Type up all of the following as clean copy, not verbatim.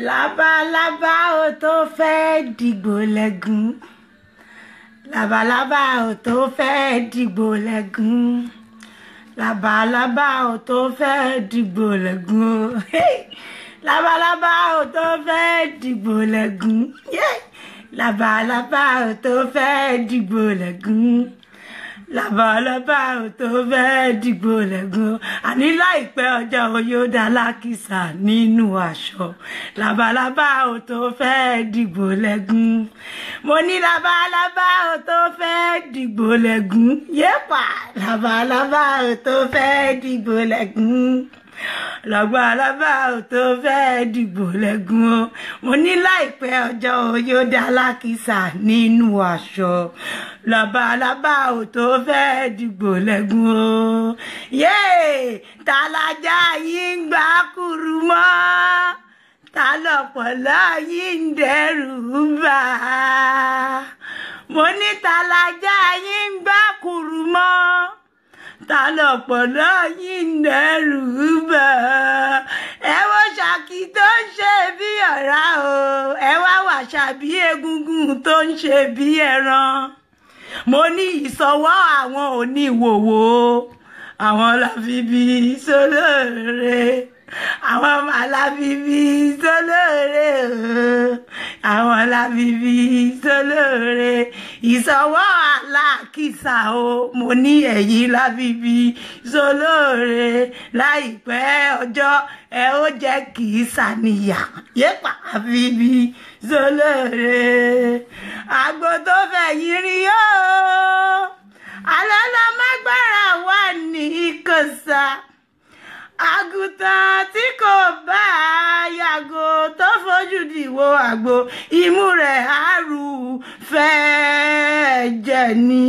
Labalábá ò tó fẹ́ dìgbò lẹ́gùn. Labalábá ò tó fẹ́ dìgbò lẹ́gùn. Labalábá ò tó fẹ́ dìgbò lẹ́gùn. Labalábá ò tó fẹ́ dìgbò lẹ́gùn. Labalábá ò tó fẹ́ dìgbò lẹ́gùn. Labalábá ò tó fẹ́ dìgbò lẹ́gùn. Àní láìpẹ́ ọjọ́ yóò dá lákìsà nínú aṣọ. Labalábá ò tó fẹ́ dìgbò lẹ́gùn. Mo ní labalábá ò tó fẹ́ dìgbò lẹ́gùn. Yépa labalábá ò tó fẹ́ dìgbò lẹ́gùn. Labalábá ò tó fẹ́ dìgbò lẹ́gùn o. Mo ní láìpẹ́ ọjọ́ yóò dá lákìsà nínú aṣọ. Labalábá ò tó fẹ́ dìgbò lẹ́gùn o. Tàlàjà yìí ń gbá kúrú mọ́. Ta lọ̀pọ̀lọ́ yìí ń dẹ́rù bà. Mo ní tàlàjà yìí ń gbá kúrú mọ́. Ta lọ̀pọ̀lọ́ yìí ń dẹ́rù bà. Ẹ wo Ṣàkì tó ń ṣe bí ọ̀rá o. Ẹ wá wàṣà bí egungun tó ń ṣe bí ẹran. Mo ní ìsọwọ́ àwọn oníwòwò. Àwọn làfibí sólóore. Àwọn màláfibí sólóore o. Àwọn làfibí sólóore. Ìsọwọ́ alákìsà o. Mo ní ẹ̀yin làfibí sólóore. Láìpẹ́ ọjọ́ ẹ ó jẹ́ kì í sàníyà. Yépa àfibí sólóore. Agbo tó fẹ̀yìn rí o. Àlọ́ lọ mágbára wà ní ìkọ̀sà. Àgùntàn tí kò bá yàgò tó fojú dìwò àgbo. Imú rẹ̀ àrù fẹ́ jẹ ní.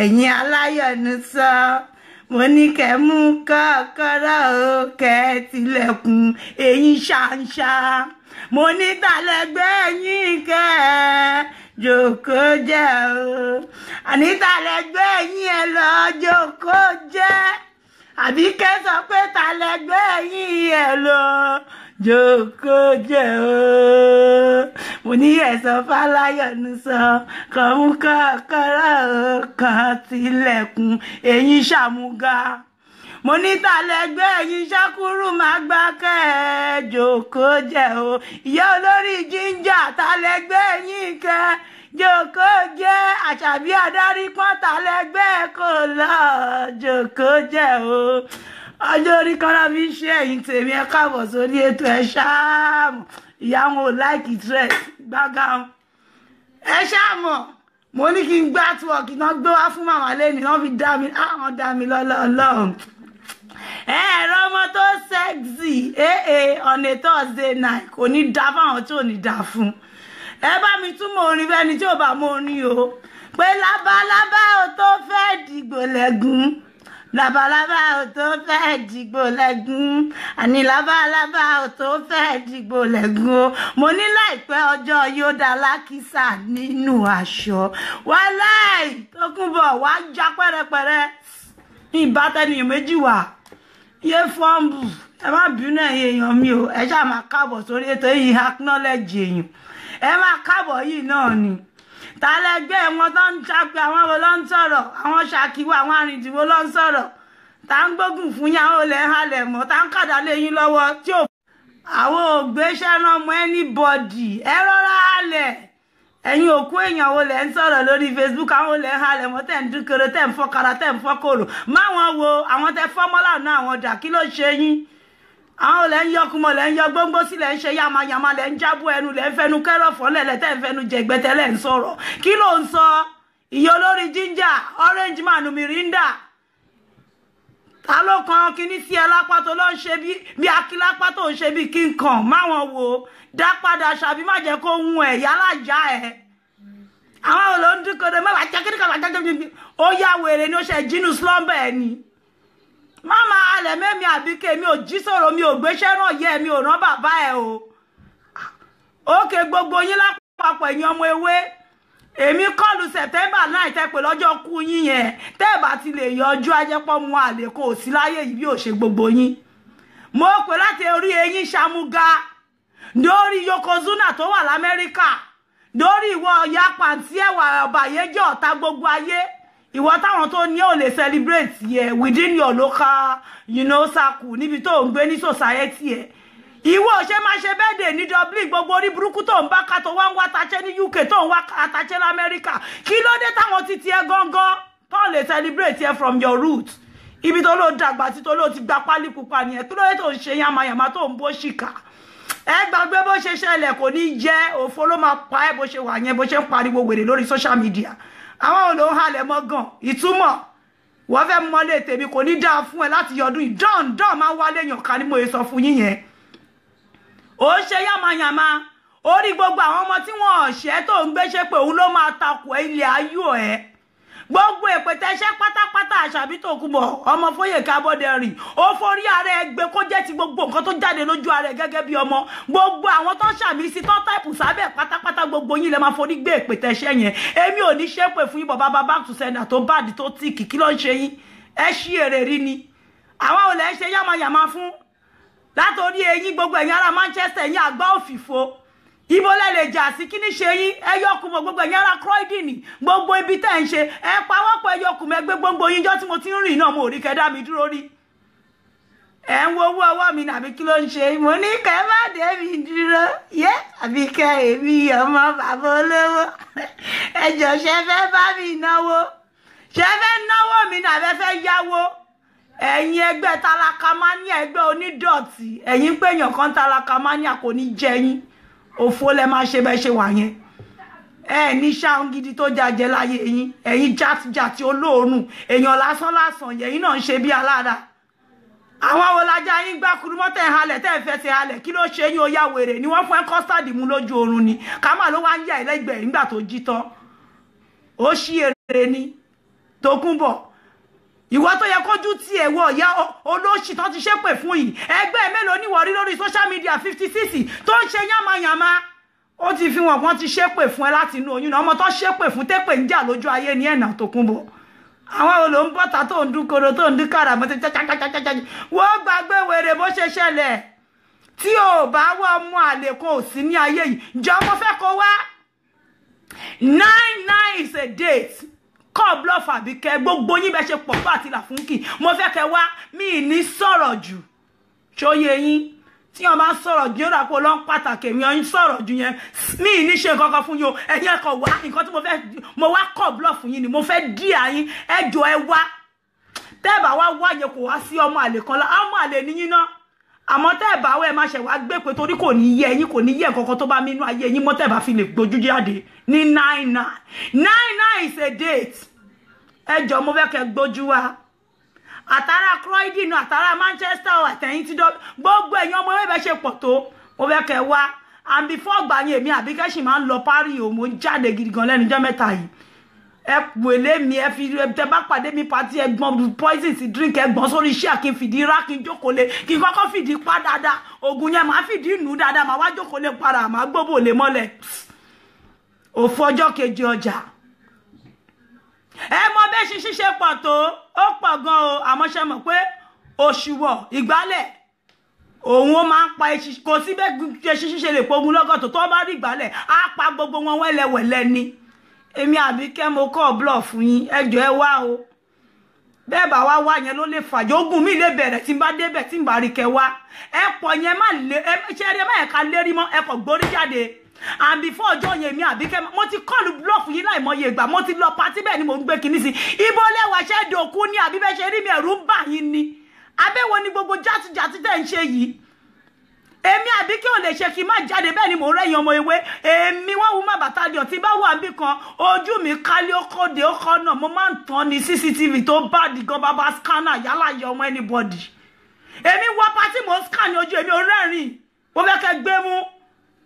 Ẹ̀yin aláyọ̀nù sọ. Mo ní kẹ́ mú kọ́kọ́rọ́ o kẹ́ tilẹ̀kùn ẹ̀yin ṣàǹṣà. Mo ní tàlẹ́gbẹ́ yín kẹ́ jókòó jẹ́ o. Àní tàlẹ́gbẹ́ yín ẹ lọ jókòó jẹ́. Abike sọ pé tàlẹ́gbẹ́ yín ẹ lọ jókòó jẹ́ o. Mo ní ẹ̀sọ́ fáláyọ̀nù sọ kàn mú kọ́kọ́rọ́ o kàn tilẹ̀kùn ẹ̀yin ṣàmúgà. Mo ní tàlẹ́gbẹ́ yín ṣákúrú máa gbá kẹ́ ẹ jókòó jẹ́ o. Ìyá olórí jíńjà tàlẹ́gbẹ́ yín kẹ́ jókòó jẹ́. Àṣàbí adarí pọ́n tàlẹ́gbẹ́ kò lọ jókòó jẹ́ o. Ọjọ́ orí kan náà fi ń ṣe ẹ̀yìn tèmi ẹ káàbọ̀ sórí ètò ẹ ṣáàmù. Ìyá wọn ò láìkì dress gbága ẹ ṣáàmọ̀. Mo ní kí n gbá àtúwọ̀kì náà gbé wá fún màmá lẹ́nu náà fi dá mi àwọn dá mi lọ́lọ́ọ̀lọ́ọ̀. Ẹ̀rọ ọmọ tó sexy on a Thursday night kò ní dá fáwọn tí ò ní dá fún. Ẹ bá mi túmọ̀ orin fẹ́ni tí ò bá mọ orin o. Pé labalábá ò tó fẹ́ dìgbò lẹ́gùn. Labalábá ò tó fẹ́ dìgbò lẹ́gùn. Àní labalábá ò tó fẹ́ dìgbò lẹ́gùn o. Mo ní láìpẹ́ ọjọ́ yóò dá lákìsà nínú aṣọ. Wàláì Tókunbọ̀ wá já pẹ́rẹpẹ́rẹ. Ìbátẹ́niyàn méjì wà. Yé fọ́ǹbù ẹ má bínú ẹ̀yin èèyàn mi o. Ẹ ṣáà máa káàbọ̀ sórí ètò yìí acknowledge èèyàn. Ẹ máa káàbọ̀ yìí náà ni. Tàlẹ́gbẹ́ wọn tó ń ṣàpè àwọn wo ló ń sọ̀rọ̀. Àwọn Ṣàkíwò àwọn arìndìwò ló ń sọ̀rọ̀. Tá ń gbógun fún yín àwọn olè ń halẹ̀ mọ́. Tá ń kàdá lé yín lọ́wọ́ tí ò. Àwọn ògbéṣẹ́ náà mọ anybody. Ẹ rọra halẹ̀. Ẹ̀yin òkú èèyàn wo lẹ ń sọ̀rọ̀ lórí Facebook. Àwọn olè ń halẹ̀ mọ́ tẹ̀ ń dúkèrè tẹ̀ ń fọ́kara tẹ̀ ń fọ́kòrò. Máwọn wo àwọn tẹ fọ́mọ́là náà àwọn dà kí ló ṣe yín. Àwọn olè ń yọkùnmọ̀ lẹ ń yọ gbóngbó sí lẹ ń ṣe yamayama lẹ ń jábọ̀ ẹnu lẹ ń fẹnu kẹ́rọ̀fọ́ lẹ̀ tẹ́ ń fẹnu jẹ̀gbẹ́tẹ́ lẹ̀ ń sọ̀rọ̀. Kí ló ń sọ? Ìyá olórí jíńjà orange man mirinda. Ta ló kan kíní sí ẹ lápá tó ló ń ṣe bí akílápá tó ń ṣe bí King Kong. Máwọn wo dá padà ṣàbí má jẹ́ kó hun ẹ̀ yálà já ẹ̀. Àwọn olè ń dúkòdè mẹ́wàá jẹ́ kíníkà wà jẹ́ ó yá wèrè ni ó ṣe jínú slumber ẹ̀ ni. Mama alẹ̀ mẹ́mi Abike mi ò jí sọ̀rọ̀ mi ò gbéṣẹ́ náà yẹ mi ò rán bàbá ẹ̀ o. Ókè gbogbo yín lápapọ̀ ẹ̀yin ọmọ ewé. Èmi kọlù September 9 tẹ́ pé lọ́jọ́ kú yín yẹn. Tẹ́ bá ti lè yọjú ajẹ́pọ̀ mu àlè kò sí láyé yìí bí ò ṣe gbogbo yín. Mo pè láti orí eyín ṣàmúga. dórí Yokozuna tó wà l'Amẹ́ríkà, dórí ìwọ ya pàǹtí ẹ̀wà ọ̀bàyéjẹ́ ọ̀tá gbogbo ayé, ìwọ táwọn tó ní ò lè celebrate yẹ within your local, circle níbi tó ń gbé ní society ẹ̀. Ìwọ ṣe máa ṣe birthday ní Dublin, gbogbo orí burúkú tó ń bá ká tó wá ń wá taché ní UK tó ń wá taché l'Amẹ́ríkà. Kí ló dé táwọn ti tiẹ̀ gangan tó lè celebrate yẹ from your root? Ibi tó ló dàgbà tí tó ló ti gba pálí pupa ni ẹ̀, kí ló dé tó ń ṣe yamayama tó ń bó ṣìkà? Ẹ gbàgbé bó ṣe ṣẹlẹ̀ kò ní jẹ́ òfo ló máa pa ẹ́ bó ṣe wà yẹn, bó ṣe ń pariwo wèrè lórí social media. Àwọn ò ló ń halẹ̀ mọ́ gan ìtumọ̀ wọ́n fẹ́ mọ́lé tèmi kò ní dáa fún ẹ láti yọdún yìí. Dán máa wálé yàn ká ní mo sọ fún yín yẹn. Ó ṣe yamayama orí gbogbo àwọn ọmọ tí wọ́n ṣẹ́ tó ń gbéṣẹ́ pé òun ló máa takò ẹ́ ilé ayọ̀ ẹ̀. Gbogbo èpètẹ́ṣẹ́ pátápátá Àṣàbí Tòkunbọ̀ ọmọ Fóyèké Abọ́dẹrìn ó forí ara ẹ gbé kó jẹ́ ti gbogbo nǹkan tó jáde lójú ara ẹ gẹ́gẹ́ bí ọmọ. Gbogbo àwọn tó ń ṣàmì sí tó táìpù sábẹ́ pátápátá gbogbo yín lè máa forí gbé èpètẹ́ṣẹ́ yẹn. Èmi ò ní ṣépè fún yín bàbá back to sender tó báàdì tó tíìkì kí ló ń ṣe yín? Ẹ ṣí èrè rí ni. Àwọn ò lè ṣe yamayama fún látòrí eyín gbogbo ẹ̀yin ará Manchester ẹ̀yin àgbá òfìfo. Ibo lẹ lè jà sí kí ní ṣe yín ẹyọkùnmọ̀ gbogbo ẹ̀yin ará Croydon gbogbo ibi tẹ́ ń ṣe ẹ pawọ́pọ̀ ẹyọkùnmọ̀ ẹgbẹ́ gbogbo yín jọ́ tí mo ti ń rìn náà mo rí kẹ́dá mi dúró rí. Ẹ ń wo owó ọwọ́ mi nàbí kí ló ń ṣe mo ní kẹ́ má dé mi dúró yé àbí kẹ́ èmi ọmọ bàbá olówó ẹjọ́ ṣe fẹ́ bá mi náwó ṣe fẹ́ náwó mi nàbẹ́ fẹ́ yáwó. Ẹ̀yin ẹgbẹ́ talakamania ẹgbẹ́ onídọ̀tí ẹ̀yin péyàn kan talakamania kò ní jẹ yín. Òfò lẹ máa ṣe bẹ́ ṣe wà yẹn. Ẹ ní ṣáun gidi tó jàjẹ́ láyé yín. Ẹ̀yin jàtijàti olóòórùn èèyàn lásán yẹ̀yin náà ń ṣe bí alára. Àwọn wọlájà yín gbá kurumọ́tẹ̀ halẹ̀ tẹ́ fẹsẹ̀ halẹ̀ kí ló ṣe yín ó yá wèrè ni wọ́n fún ẹ kọ́sítàdì mú lójú oorun ni kàmá ló wá ń yà ẹlẹ́gbẹ̀ẹ́ nígbà tó jí tán. Ó ṣí èrè ni Tòkunbọ̀. Ìwọ tó yẹ kójú tí ẹ wọ ìyá olóṣì tán ti ṣépè fún yìí ẹgbẹ́ mélòó ní wọ̀rí lórí social media 56 tó ń ṣe yamayama ó ti fi wọn kan ti ṣépè fún ẹ láti inú oyún náà ọmọ tó ṣépè fún tépè ń jà lójú ayé ní ẹ̀nà Tòkunbọ̀. Àwọn olò ń bọ́ta tó ń dúkoro tó ń dúkàrà mọ́ ti wọ́n gbàgbé wèrè bó ṣe ṣẹlẹ̀ tí ò bá wọ́ ọmọ àlè kan ò sí ní ayé yìí jọ mo fẹ́ kó wá 99 is a date. Kọ́ bluff Abike gbogbo yín bẹ́ ṣe pọ̀ fún àti làfúnkì mo fẹ́ kẹ́ wá mi ní sọ̀rọ̀ jù ṣóyé yín tí wọ́n bá sọ̀rọ̀ jù yóò dà pé ló ń pàtàkì èmi ọ̀yin sọ̀rọ̀ jù yẹn mi ní ṣe nǹkan kan fún yín o ẹ̀yin ẹ̀kọ́ wá nǹkan tí mo wá kọ́ bluff yín ni mo fẹ́ dí àyín ẹjọ́ ẹ wá tẹ́ẹ̀bà wá yẹn kò wá sí ọmọ àlè kan lá ọmọ àlè níyín náà àmọ́ tẹ́ẹ̀bà wá ẹ má ṣe wá gbé pé torí kò ní yẹ ẹ̀yin kò ní yẹ nǹkan kan tó bá mínú ayé yín mọ́ tẹ́ẹ̀bà fi lè gbójú jáde ní 99 is a date. Ẹjọ́ mo fẹ́ kẹ́ gbójú wa àtàrà Croydon àtàrà Manchester àtẹ̀yìn tí gbogbo ẹ̀yin ọmọ ẹ̀bẹ̀ ṣe pọ̀ tó mo fẹ́ kẹ́ wá and before gbà yín èmi Àbíkẹ́ sì máa ń lọ Paris o mo ń jáde gidi gan lẹ́nu ọjọ́ mẹ́ta yìí ẹ pèlè mi ẹ fi tẹ bá pàdé mi pàtí ẹgbọ́n poison sí drink ẹgbọ́n sórí iṣẹ́ kí n fìdí rá kí n jókòó lé kí n kọ́kọ́ fìdí pa dáadáa oògùn yẹn máa fìdí nù dáadáa máa wá jókòó lé para máa gbóbò lé mọ́lẹ̀ òfò ọjọ́ kejì ọjà. Ẹ mọ bẹ́ ṣe ṣíṣe pọ̀ tó ó pọ̀ gan o àmọ́ ṣe mọ̀ pé òṣùwọ̀ ìgbálẹ̀ òun ó máa ń pa eṣi kò sí bẹ́ẹ̀ ṣe ṣíṣe lè pogun lọ́gọ́tò tó bá rí ìgbálẹ̀ á pa gbogbo wọn wẹ́lẹ́wẹ̀lẹ́ ni. Èmi Àbíkẹ́ mo kọ́ blọ̀ fún yín ẹjọ́ ẹ wá o bẹ́ẹ̀ bá wá yẹn ló lè fàjọ ogun mi lè bẹ̀rẹ̀ tí n bá débẹ̀ tí n bá rí kẹ wá ẹ pọ̀ yẹn má lè ṣe eré má yẹn ká lérí mọ́ ẹ kọ̀ gbórí jáde. And before ọjọ́ yẹn mi Àbíkẹ́ mo ti kọlù blọọfù yìí láìmọye ìgbà mo ti lọ pàtí bẹ́ẹ̀ ni mo ń gbé kinní sí ibo lẹ́wà ṣẹ́ dòkú ní àbí bẹ́ẹ̀ ṣe rí mi ẹ̀rù ń bà yín ni abẹ́wò ni gbogbo játijàti tẹ̀ ń ṣe yìí èmi Àbíkẹ́ ò lè ṣe kí n má jáde bẹ́ẹ̀ ni mò ń rẹ́yìn ọmọ ewé èmi wọ́n wú má bàtà di ọ̀tí bá wà bí kan ojú mi kálí ó kóde ó kọ́ náà mo máa ń tán ní CCTV tó bá di gan bàbá scanner yálà yọ ọmọ anybody èmi wọ pátí mo scan ní ojú èmi ò rẹ́rìn mo fẹ́ kẹ́ gbé mú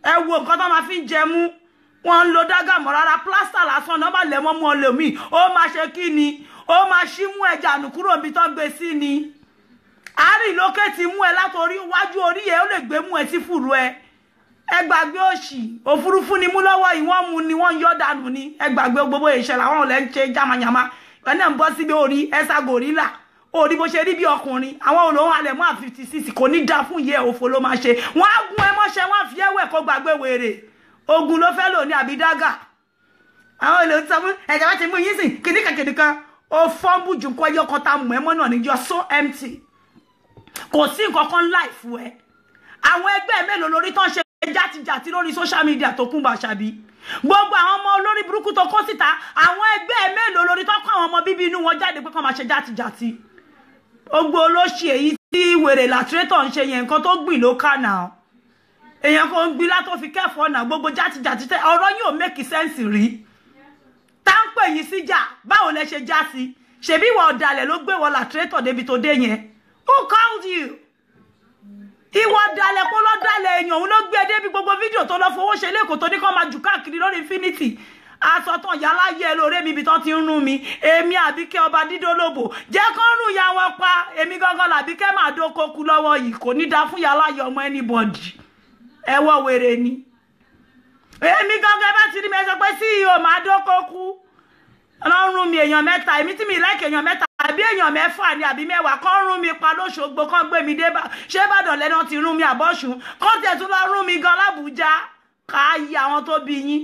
ẹ wo nǹkan tó máa fi ń jẹ mú wọn ń lo dágà mọ́ rárá plaster lásán náà bá lẹ̀ mọ́ mú ọ lè mí ó máa ṣe kí ni ó máa ṣí mú ẹja nù kúrò níbi tó gbé sí ni àárín lókè ti mú ẹ látòrí wájú orí ẹ ó lè gbé mú ẹ sí fùrù ẹ gbàgbé òṣì òfurufú ni mú lọ́wọ́ yìí wọ́n mú ni wọ́n yọ́ dànù ni ẹ gbàgbé gbogbo ìṣẹ̀lẹ̀ àwọn ọ̀lẹ́ ń ṣe jámayàmá ẹ náà ń bọ́ síbi orí ẹ̀sà gòrílà ó ní bó ṣe rí bí ọkùnrin àwọn olóhùn alẹ̀ mọ́ 56 kò ní dá fún yẹ òfò ló máa ṣe wọ́n á gun ẹ mọ́ṣẹ́ wọ́n á fi ẹwẹ́ kó gbàgbé wèrè ogun ló fẹ́ lò ní àbídágà àwọn olóhùn sọ fún ẹ̀jẹ̀ bá ti mú yín sìn kìnnìkan ó fọ́nbù jù kọ́ ẹyọ kan tá mú ẹ mọ́ náà níjọ so empty kò sí nǹkan kan láìfù ẹ àwọn ẹgbẹ́ mélòó lórí tán ṣe játijàti lórí social media tó kún Bàṣàbí gbogbo àwọn ọmọ olórí burúkú tó kó síta àwọn ẹgbẹ́ mélòó lórí tó kọ́ àwọn ọmọ bíbí inú wọn jáde pé kán máa ṣe játijàti gbogbo olóṣì èyí tí wèrè làtúrétọ̀ ń ṣe yẹn nǹkan tó gbìn ló kà náà èèyàn kan ń gbin látó fi kẹ́fọ́ náà gbogbo játijàti tẹ ọ̀rọ̀ yóò make sense rí tá ń pè yín síjà báwo lẹ ṣe já sí ṣebí ìwà ọ̀dàlẹ̀ ló gbé wọ làtúrétọ̀ débi tó dé yẹn who called you ìwọ dalẹ̀ kó lọ dalẹ̀ èèyàn òun ló gbé débi gbogbo fídíò tó lọ fowó ṣe lẹ́kọ̀ọ́ tó ní kó máa jù káàkiri lórí Infinity asọ̀tàn yálà yẹ lóore mi ibi tán ti ń rún mi èmi Àbíkẹ́ ọba dídólóbò jẹ́ kán rún ya wọn pa èmi gangan làbíkẹ́ máa dókòkú lọ́wọ́ yìí kò ní dá fún yálà yẹ ọmọ anybody ẹwọ́ wèrè ni èmi gangan bá ti rí mi ẹ sọ pé CEO máa dókòkú ọlọ́run mi èèyàn mẹ́ta èmi tí mi láìkè èèyàn mẹ́ta àbí èèyàn mẹ́fà ni àbí mẹ́wàá kán rún mi pa lóṣogbo kán gbé mi dé bá ṣé Ìbàdàn lẹ́nà ti rún mi àbọ̀ṣùn kán tẹ̀ tún lọ rún mi gan l'Ábùjá ká yí àwọn tó bí yín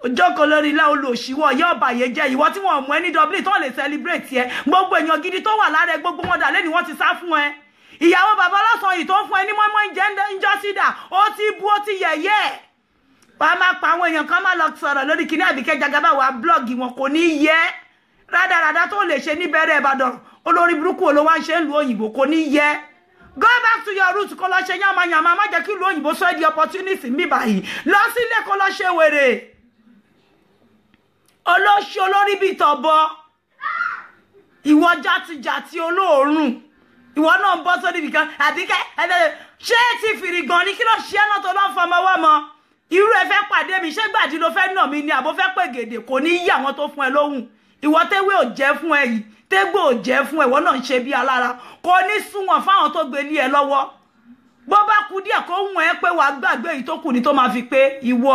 ojókòó lórí ilé olóṣìwọ̀ yóò bàyè jẹ́ ìwọ tí wọ́n mú ẹ ní Dublin tó lè celebrate ẹ gbogbo èèyàn gidi tó wà lára ẹ gbogbo wọn dà lẹ́ni wọ́n ti sá fún ẹ ìyàwó bàbá ọlọ́sàn yìí tó ń fún ẹ ní mọ́mọ́ ìjọ́sídà ó ti bú ó ti yẹ̀yẹ́ wàá máa pa àwọn èèyàn kan máa lọ sọ̀rọ̀ lórí kíní Àbíkẹ́ Jagaban wà blọ́ọ̀gì wọn kò ní yẹ rádaràdá tó lè ṣe níbẹ̀rẹ̀ Ìbàdàn olórí burúkú olówó ń ṣe ń lu òyìnbó kò ní yẹ go back to your roots kó lọ ṣe yàmàyàmà má jẹ́ kí lu òyìnbó sọ ẹ́ di opportunity mi báyìí lọ sílé kó lọ ṣe wèrè olóṣì olórí bíi tọ̀bọ ìwọ játijàti olóòórùn ìwọ náà ń bọ́ sórí ibìkan Àbíkẹ́ ṣé ti fìrì gan ni kí ló ṣe é náà tó lọ́ fọmọ wọ́mọ irú ẹ fẹ́ pàdé mi ṣé gbàdí ló fẹ́ nà mí ni àbó fẹ́ pè gèdè kò ní yí àwọn tó fún ẹ lóhùn ìwọ tẹ́wé ò jẹ́ fún ẹ yìí tégbò ò jẹ́ fún ẹ ìwọ náà ń ṣe bí alára kò ní sunwọ̀n fáwọn tó gbé lé ẹ lọ́wọ́ bó bá kú díẹ̀ kó hùn ẹ pé wàá gbàgbé èyí tó kù ní tó máa fi pé ìwọ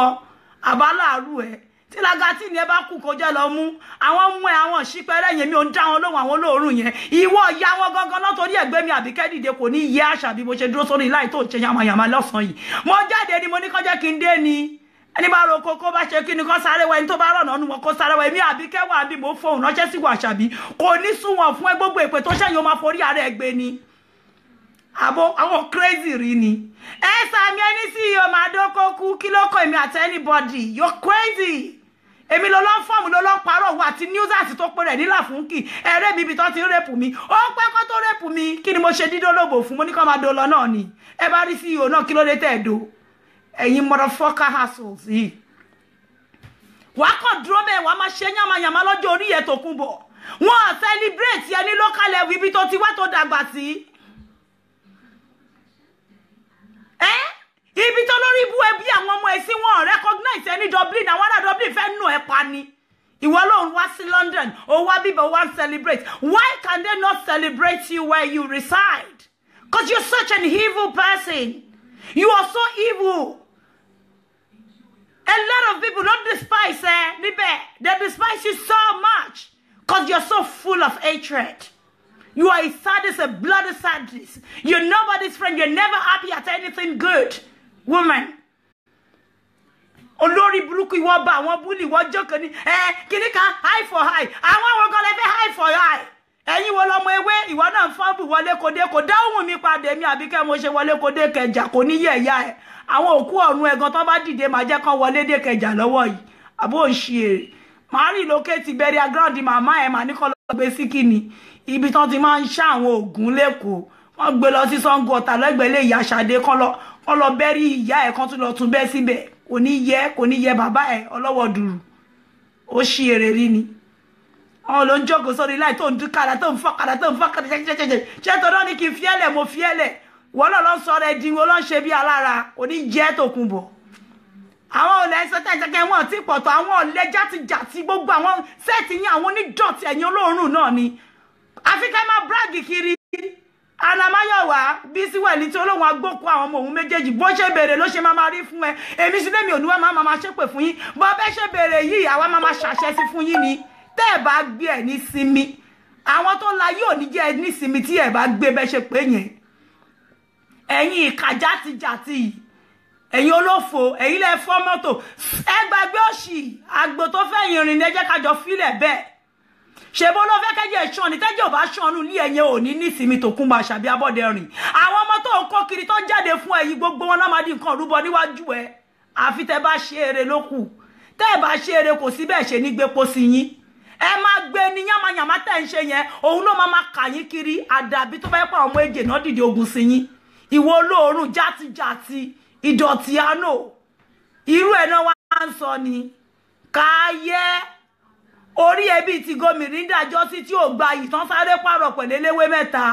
àbáláàrú ẹ tí lagati ni ẹ bá kú kó jẹ́ lọ mú àwọn mú ẹ àwọn ṣípẹ́rẹ́ yẹn mi ò ń dá wọn lóhùn àwọn olóòórùn yẹn ìwọ ìyá wọn gangan náà torí ẹgbẹ́ mi Àbíkẹ́ dìde kò ní yẹ àṣà bí mo ṣe dúró sórí láì tó ṣe yamayama lọ́sàn yìí mo jáde ni mo ní kọjá kí n dé ni ẹni bá ro kókó bá ṣe kí ni kó sáré wá ẹni tó bá rọ̀nà ọ̀nù wọn kó sáré wá èmi Àbíkẹ́ wà bí mo fóun ránṣẹ́ sí Wàṣàbí kò ní sunwọ̀n fún ẹ gbogbo èpè tó ṣẹ́yìn ó máa forí ara ẹ gbé ni àbò àwọn crazy rí ni ẹ sàmì ẹni sí iyo máa dókòkú kí ló kọ èmi àti anybody you're crazy èmi ló lọ́ fọ́ọ̀mù ló lọ́ parọ́ òun àti newsers tó pé rẹ̀ nílà fún kì ẹ̀rẹ́ mi ibi tó ti ń rẹ́pù mi ó pẹ́ kó tó rẹ́pù mi kí ni mo ṣe dídólóbò fún mo ní kó máa do lọ náà ni ẹ bá rí CEO náà kí ló dé tẹ̀ do ẹ̀yin motherfucker hassles yìí wàá kàn dúró bẹ́ẹ̀ wàá máa ṣe yàmàyàmà lọ́jọ́ orí ẹ̀ tó kún bọ̀ wọ́n celebrate ẹni local level ibi tó ti wá tó dàgbà sí ibi tó lórí ibú ẹbí àwọn ọmọ ẹ̀ sí wọn recognize ẹni Dublin àwọn ará Dublin fẹ́ nù ẹ̀ pa ni ìwọ ló ń wá sí London ó wá bíbẹ̀ wá celebrate why can they not celebrate you where you reside because you're such an evil person you are so evil. A lot of people don't despise they despise you so much because you're so full of hatred. You are a sadist, a bloody sadist. You're nobody's friend. You're never happy at anything good. Woman. Olórí burúkú ìwọ bá àwọn bully wọ́n jókòó ní kíní kan high for high. Àwọn àwọn kan lè fẹ́ high for high. Ẹ̀yin wo lọmọ ewé ìwọ náà fọ́nbù wọlé kòdé kò dáhùn mi padà mi Àbíkẹ́ mo ṣe wọlé kòdé kẹjà kò ní yẹ̀ ẹ̀yà ẹ̀. Àwọn òkú ọ̀run ẹ̀gan tó bá dìde máa jẹ́ kán wọlé dé kẹjà lọ́wọ́ yìí àbó ń ṣe èrè máa rí lókèétì burial ground màmá ẹ̀ máa ní kọ́ lọ gbé sí kíni ibi tán ti máa ń ṣá àwọn ògùn lẹ́kọ̀ọ́ wọ́n gbé lọ sí Ṣàngó Ọ̀tà lẹ́gbẹ̀ẹ́ lé ìyá Ṣadé kán lọ bẹ́rí ìyá ẹ̀ kan tún lọ tún bẹ́ síbẹ̀ kò ní yẹ bàbá ẹ̀ ọlọ́wọ́ dùrù ó ṣe èrè rí ni àwọn ló ń jókòó sórí láì tó ń dúkàrà tó ń fọ́kàrà ṣé tó náà ní kí n fiẹ́lẹ̀ mo fiẹ́lẹ̀ wọ́n lọ sọ̀rọ̀ ẹ̀dínwó ló ń ṣe bí alára òní jẹ́ Tòkunbọ̀ àwọn olè ẹ̀sọ́ tẹ̀sẹ̀kẹ́ wọn ti pọ̀tọ̀ àwọn olè játijàti gbogbo àwọn sẹ́ẹ̀tì yín àwọn onídọ̀tí ẹ̀yìn olóòórùn náà ni àfikẹ́ máa bráàgì kiri Anamáyọ̀wá Bísí Wẹ̀lí tí olóhùn agbókù àwọn ọmọ òun méjèèjì bó ṣe béèrè ló ṣe máa rí fún ẹ èmi sí lèmi òníwá máa ṣépè fún yín bó bẹ́ ṣe béèrè yìí àwa máa ṣàṣẹ sí fún yín ni tẹ́ ẹ̀ bá gbé ẹ̀ ní sinmi àwọn tó la yóò ní jẹ́ nísìmí tí ẹ bá gbé bẹ́ ṣe pé yẹn ẹ̀yin ìkà játijàti ẹ̀yin olófo ẹ̀yin lẹ fọ́ mọ́tò ẹ gbàgbé òṣì àgbò tó fẹ́ rìn ẹ jẹ́ ká jọ filẹ̀ bẹ́ẹ̀ ṣe bó ló fẹ́ kẹ́jẹ́ ṣan ní tẹ́jẹ́ ò bá ṣanú ní ẹ̀yẹ ò ní nísìmí tó kún bá ṣàbí Abọ́dẹrìn àwọn ọmọ tó ń kó kiri tó jáde fún ẹ̀yin gbogbo wọn náà máa di nǹkan rúbọ níwájú ẹ àfi tẹ́ bá ṣe eré ló kù tẹ́ bá ṣe eré kò sí bẹ́ẹ̀ ṣe ní gbépo sí yín ẹ máa gbé ní yàmàyàmá tẹ́ ń ṣe yẹn òun ló máa kà yín kiri àdàbí tó bá yẹ pé àwọn èjè náà dìde ogun sí yín ìwọ olóòórùn játijàti ìdọ̀tí àánú irú ẹ̀ náà wá ń sọ ni káyé orí ẹbí ti gómìnà dájọ́ sí tí ò gba ìtàn sáré pààrọ̀ pẹ̀lẹ́léwé mẹ́ta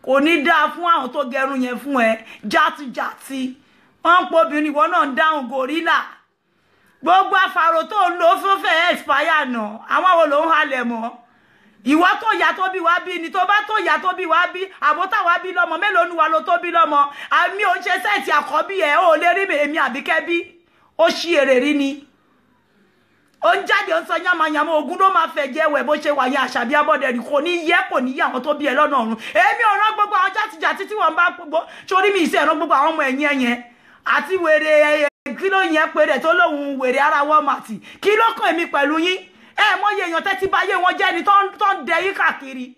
kò ní dáa fún àwọn tó gẹrun yẹn fún ẹ játijàti wọ́n ń pobìnrin ìwọ náà ń dáhùn gòrílà gbogbo àfàrò tó ń lò fún fẹ́ expire náà àwọn wo ló ń halẹ̀ mọ́ ìwọ tó yà tó bí wá bí ni tó bá tó yà tó bí wá bí àbótá wá bí lọ́mọ mélòó nu wa ló tó bí lọ́mọ àmì ò ń ṣe sẹ́ẹ̀tì àkọ́bí ẹ̀ ó lè rí èmi Àbíkẹ́ bí ó ṣí èrè rí ni ó ń jáde ó ń sọ yàmàyàmà ogun ló máa fẹ́ jẹ́ wẹ̀ bó ṣe wà yẹn Àṣàbí Abọ́dẹrìn kò ní yẹ kò ní yẹ àwọn tó bí ẹ lọ́nà ọ̀run èmi ò rán gbogbo àwọn játijàti tí wọ́n bá gbogbo sórí mi ìṣe ẹ̀rọ gbogbo àwọn ọmọ ẹ̀yìn ẹ̀yẹn àti wèrè kí ló yẹn pé rẹ̀ tó lóhun wèrè ara Walmart kí ló kàn èmi pẹ̀lú yín mọye èèyàn tẹ́tí báyé wọn jẹ́ ni tó ń dẹ yín káàkiri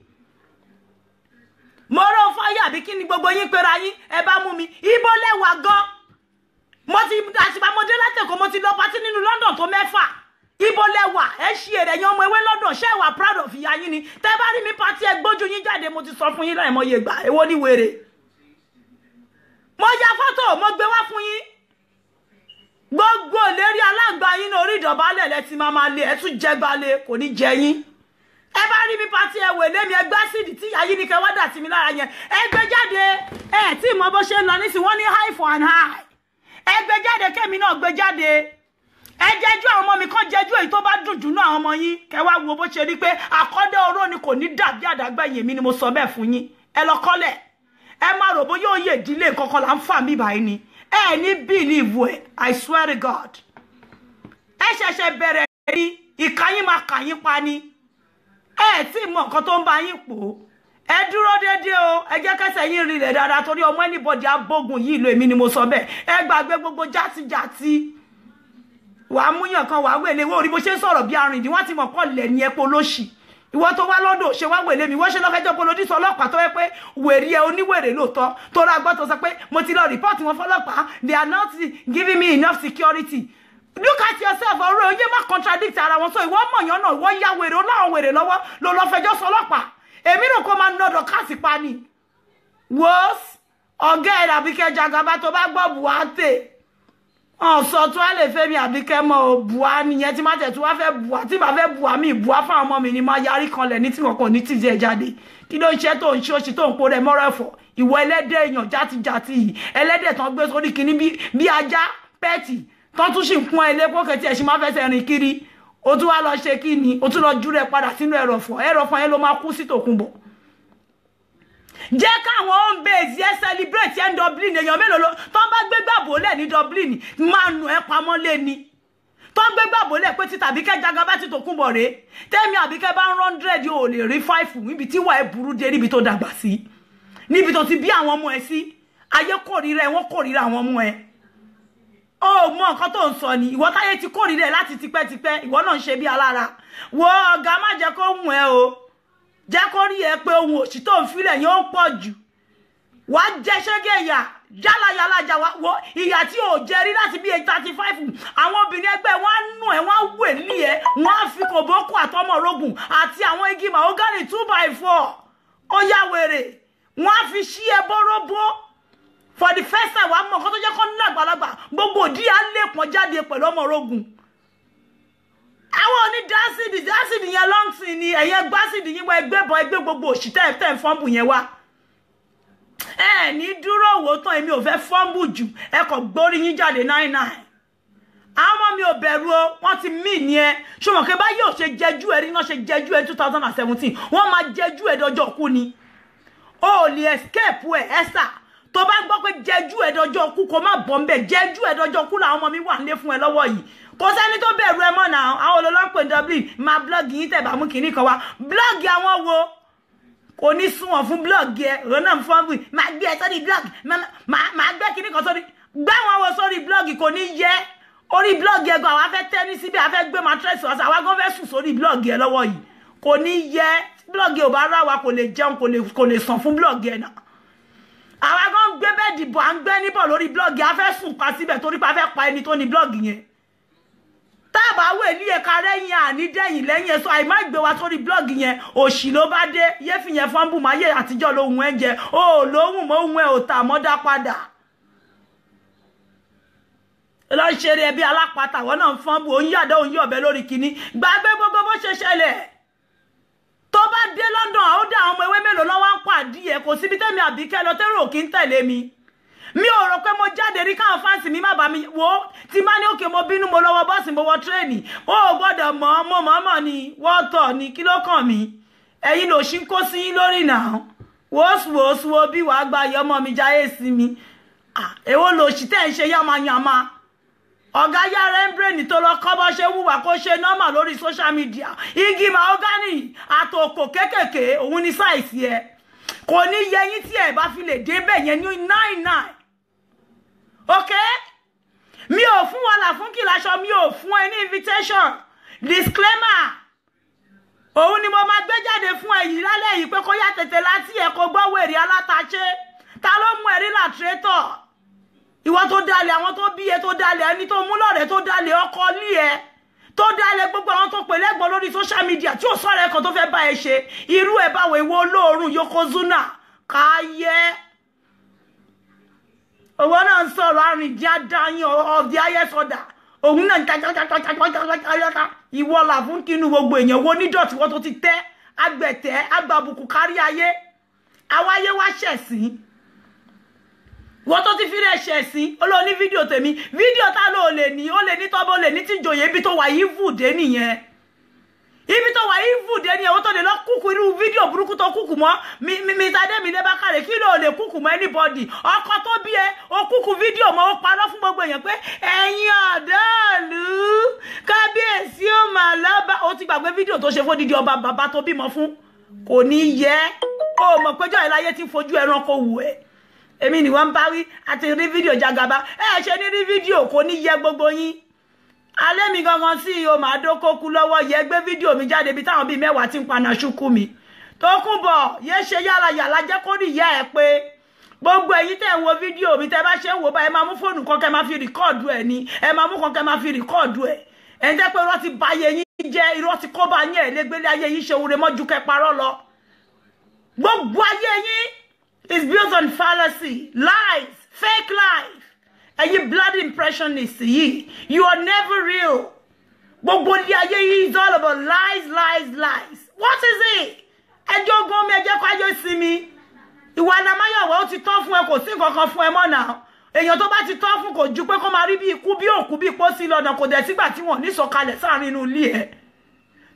mo rò fáyà bí kí ni gbogbo yín pera yín ẹ bá mú mi ibo lẹ́wà gan mo ti àtìbámọdé látẹ̀kọ́ mo ti lọ pátí nínú London tó 6 ibo lẹ́wà ẹ ṣí èrè yan ọmọ ewé London ṣé wà proud of ìyá yín ni tẹ́ bá rí mi pátí ẹ gbójú yín jáde mo ti sọ fún yín láìmọye gbà èwo ni wèrè mo ya fọ́tò mo gbé wá fún yín gbogbo lérí alágbà yín ní orí ìdọ̀bálẹ̀ lẹ́tí máa lé ẹ tún jẹ́ gbalẹ̀ kò ní jẹ yín ẹ bá rí mi pàtí ẹ wèlé mi ẹgbẹ́ sídì tí ìyá yín ní kẹ wá dà sí mi lára yẹn ẹ gbé jáde ẹ tí mo bó ṣe ń lọ nísìn wọ́n ní high for and high ẹ gbé jáde kẹ́mi náà gbé jáde ẹ jẹ́jú àwọn ọmọ mi kan jẹ́jú èyí tó bá dùn jù náà àwọn ọmọ yín kẹ wá wo bó ṣe rí pé àkọ́dé oró ni kò ní dàbí àdàgbẹ̀yìn mi ni mo sọ bẹ́ẹ̀ fún yín ẹ lọ kọ́lẹ̀ ẹ má rò bó yóò yè ìdílé kankan là ń fà mí báyìí ni ẹ ní believe ẹ I swear to God ẹ ṣẹ̀ṣẹ̀ bẹ̀rẹ̀ ní ìkàyín máa kàyín pa ni ẹ tí mọ nǹkan tó ń bá yín pò ẹ dúró déédéé o ẹ jẹ́ kẹsẹ̀ yín rinlẹ̀ dáadáa torí ọmọ anybody abógun yìí lo èmi ni mo sọ bẹ́ẹ̀ ẹ gbàgbé gbogbo játijàti wàá múyàn kan wàá wèlé wọ́n rí bó ṣe ń sọ̀rọ̀ bí arìndín wọ́n ti mọ̀ pọ̀ lẹ̀ ní epo lóṣì ìwọ tó wá lọ́dọ̀ ṣe wá wèlé mi wọ́n ṣe lọ́fẹ́jọ́ polodí sọ ọlọ́pàá tó yẹ pé wèrè ẹ oníwèrè lóòótọ́ tó ra gbọ́ tó sọ pé mo ti lọ rìpọ́ọ̀tì wọn fọlọ́pàá they are not giving me enough security look at yourself ọ̀rọ̀ oyè má contradict ara wọn so ìwọ mọ̀yán náà ìwọ ya wèrè oláwọn wèrè lọ́wọ́ ló lọ fẹjọ́ sọ ọlọ́pàá èmi rò kó máa nọdọ̀ káàsì pa ni wọ́s ọ̀gá ẹ̀ Àbíkẹ́ Jagaban tó bá gbọ́ buhate ọ̀sọ̀ tó wá lè fẹ́ mi Àbíkẹ́ mọ́ buha nìyẹn tí má tẹ̀ tó wá fẹ́ buha tí bá fẹ́ buha mi buha fún àwọn ọmọ mi ni máa yarí kanlẹ̀ ní tí wọn kò ní tìjẹ́ ẹ̀ jáde kí ló ń ṣe tó ń ṣe òṣì tó ń po rẹ̀ mọ́rọ̀ ẹ̀fọ́ ìwọ ẹlẹ́dẹ̀ èèyàn játijàti yìí ẹlẹ́dẹ̀ tán gbé sórí kìíní bí ajá pẹ́ẹ̀tì tán tún sì ń pọ́n ẹlẹ́pọ̀ kẹtì ẹ̀sìn máa fẹsẹ̀ rìn kiri ó tún wá lọ ṣe kí ni ó tún lọ jú rẹ̀ padà sínú ẹrọ̀fọ̀ yẹn ló máa kú sí Tòkunbọ̀ jẹ́ káwọn home base yẹn celebrate yẹn Dublin èèyàn mélòó ló tó ń bá gbé gbàbólẹ̀ ní Dublin máa nù ẹ́ pamọ́ lé ni tó ń gbé gbàbólẹ̀ pé ti Àbíkẹ́ Jagaban ti Tòkunbọ̀ rèé tẹ́mi Àbíkẹ́ bá ń 100 ò lè rí 5 níbi tí wà ẹ́ burú dé níbi tó dàgbà sí níbi tó ti bí àwọn ọmọ ẹ sí ayé kórìíra ẹ wọ́n kórìíra àwọn ọmọ ẹ ó mọ nǹkan tó ń sọ ni ìwọ táyé ti kórìíra ẹ láti tipẹ́tipẹ́ ìwọ náà ń ṣe bí alára wo ọ̀gá má jẹ́ kó mú ẹ o jẹ́ kó rí ẹ pé ohun òṣì tó ń filẹ̀ yẹn ó pọ̀ jù wá jẹ́ ṣẹ́gẹ́ ìyà yálàyàlájà wo ìyà tí ò jẹ rí láti bí 35 àwọn obìnrin ẹgbẹ́ wọn á nù ẹ wọn á wè ní ẹ wọn á fi kòbókù àtọmọ orogun àti àwọn igi mahogany 2x4 ó yá wèrè wọn á fi ṣí ẹ bóróbó for the first time wàá mọ nǹkan tó jẹ́ kó ní àgbàlagbà gbogbo òdí á lè pọ́n jáde pẹ̀lú ọmọ orogun àwọn oní dásìdì yẹn lọ́ǹtì ni ẹ̀yẹ gbásìdì yín wọ ẹgbẹ́ bọ ẹgbẹ́ gbogbo òṣì tẹ́ ń fọ́ǹbù yẹn wá ẹ ní dúró wò tán èmi ò fẹ́ fọ́ǹbù jù ẹ kò gbórí yín jáde 99 àwọn ọmọ mi ò bẹ̀rù o wọ́n ti mí ní ẹ ṣùgbọ́n kí báyìí ò ṣe jẹjú ẹ rí náà ṣe jẹjú ẹ 2017 wọ́n máa jẹjú ẹ dọjọ́ kú ni o lè escape ẹ ẹ́sà tó bá gbọ́ pé jẹjú ẹ dọjọ́ kú kó má bọ́ ń bẹ̀ jẹjú ẹ dọjọ́ kú làwọn ọmọ mi wà nílé fún ẹ lọ́wọ́ yìí kò sẹ́ni tó bẹ̀rù ẹ mọ́ náà àwọn olólọ́pẹ̀ Dublin máa blọ́ọ̀gì yín tẹ̀bà mú kìíní kan wá blọ́ọ̀gì àwọn wo kò ní sunwọ̀n fún blog ẹ òun náà fọ́n bù máa gbé ẹ sórí blog máa gbé kíní kan sórí gbé wọn wo sórí blog kò ní yẹ orí blog ẹ gan àwa fẹ́ tẹ́ ní síbi àfẹ́ gbé mattress wá sí àwa gan fẹ́ sùn sórí blog ẹ lọ́wọ́ yìí kò ní yẹ blog ẹ ò bá rà wá kò lè jẹun kò lè sàn fún blog ẹ náà àwa gan gbé bẹ́ẹ̀ dìbò à ń gbé níbọ̀ lórí blog ẹ a fẹ́ sùn pa síbẹ̀ torí pa fẹ́ pa ẹni tó ní blog yẹn tábà wè ní ẹ̀ka rẹ̀yìn ànídẹ́yìn lẹ́yìn ẹ̀sọ́ àìmá ìgbé wa sórí blog yẹn òṣì ló bá dé yé fi yẹn fọ́nbù máa yé àtijọ́ lóhun ẹ̀ jẹ ó lóhùn mọ́ ohun ẹ̀ ò tà mọ́ dá padà lọ ṣeré ẹbí alápatà wọn náà fọ́nbù òun yàdá òun yọ̀bẹ lórí kinní gbàgbé gbogbo bó ṣe ṣẹlẹ̀ tó bá dé London ó dá àwọn ọmọ ewé mélòó lọ́wọ́ ń pàdé ẹ̀ kò síbi tẹ́mi Àbíkẹ́ lọ tẹ́rù òkì ń tẹ̀lé mi ò rò pé mo jáde rí káwọn fáǹsì mi má bá mi wò tí má ní òkè mo bínú mo lọ́wọ́ bọ́ọ̀sì mo wọ tírẹ́ẹ̀nì ó gbọ́dọ̀ mọ̀ ni wọ́tọ̀ ni kí ló kàn mí ẹ̀yin lò ṣí ń kó sí yín lórí náà wòósùwòósùwò bí wàá gba ìyá ọmọ mi jáyé sí mi èwo lò ṣì tẹ́ ń ṣe yàmàyàmà ọ̀gá yára ń bírèèni tó lọ kọ́ bọ́ ṣe wùwà kó ṣe nọ́mà lórí social media igi mahogany àtòkò kékèké òun ní sáìsì ẹ kò ní yẹyìn tí ẹ bá fi lè débẹ̀ yẹn ní 99 ok mi ò fún wàhálà fún kìláṣọ mi ò fún ẹ ní invitation disclaimer òun ni mo máa gbé jáde fún ẹ yìí lálẹ́ yìí pé kó yá tètè láti ẹ kó gbọ́ wèrè alátaṣe ta ló mú ẹ̀rí làtírẹ́tọ̀ ìwọ tó dalẹ̀ àwọn tó bí ẹ tó dalẹ̀ ẹni tó mú lọ́rẹ̀ tó dalẹ̀ ọkọ lé ẹ tó dalẹ̀ gbogbo àwọn tó pè lẹ́gbọ̀n lórí social media tí ò sọ̀rọ̀ ẹ̀kan tó fẹ́ bá ẹ ṣe irú ẹ̀ báwo ìwọ olóòórùn Yokozuna káyẹ́ owó náà ń sọ̀rọ̀ àrìndí adáyín of the highest order òun náà ń ta ìwọ là fún kínú gbogbo èèyàn wo nídọ̀tí wọ́n tó ti tẹ́ agbẹ̀tẹ́ agbàbùkù kárí ayé àwáyé wá ṣẹ̀sìn wọ́n tó ti fi rẹ̀ ṣẹ̀sìn olóòní fídíò tèmi fídíò tá ló lè ní ó lè ní tọ́bọ̀ lè ní tí ìjòyè ibi tó wà yìí vùdé nìyẹn ibi tó wà yìí vùdé nìyẹn ó tó lè lọ kúkú irú fídíò burúkú tó kúkú mọ́ mi tàdé mi lébákàrẹ̀ kí ló lè kúkú mọ́ anybody ọkọ tó bí ẹ ó kúkú fídíò mọ́ ó parọ́ fún gbogbo èèyàn pé ẹ̀yin ọ̀dọ́ọ̀lù kábíyèsí ó mà lọ́ba ó ti gbàgbé fídíò tó ṣe fún dídí ọba bàbá tó bímọ fún kò ní yẹ ó mọ̀ péjọ ìláyé ti fojú ẹranko wù ẹ́ èmi ni wọ́n bá wí àti rí fídíò Jagaban ṣe ní rí fídíò kò ní yẹ gbogbo yín alẹ́ mi gangan sí o máa dókókú lọ́wọ́ yẹ gbé fídíò mi jáde bí táwọn bíi mẹ́wàá ti ń paná ṣúkú mi tó kún bọ̀ yẹ ṣe yára yàrá jẹ́ kó rí ìyá ẹ̀ pé gbogbo ẹ̀yin tẹ́ ń wo fídíò mi tẹ́ bá ṣe ń wò bá ẹ máa mú fóònù kan kẹ́ máa fi rìkọ́ọ̀dù ẹ̀ ni ẹ máa mú kan kẹ́ máa fi rìkọ́ọ̀dù ẹ̀ ẹ̀ ń jẹ́ pé irọ́ ti ba ayé yín jẹ́ irọ́ ti kó bá yín ẹ̀ légbélé ayé yín ṣe òun mọ́jú kẹ́ parọ́ lọ gbogbo ayé yín is built on fallacy, lies, fake life. And you blood impressionists, you are never real. Gbogbo ilé ayé yìí is all about lies, lies, lies. What is it? Ẹjọ́ gan mi ẹjẹ́ kó ayé sí mi. Ìwà ànàmáyọ̀wọ̀ ó ti tán fún ẹ kò sí nǹkan kan fún ẹ mọ́ náà. Èèyàn tó bá ti tán fún kò ju pé kó máa rí bí ikú bí òkú bí pósí lọ́nà kò dẹ̀ sígbà tí wọ́n ní sọ̀kalẹ̀ sáàrin inú ilé ẹ̀.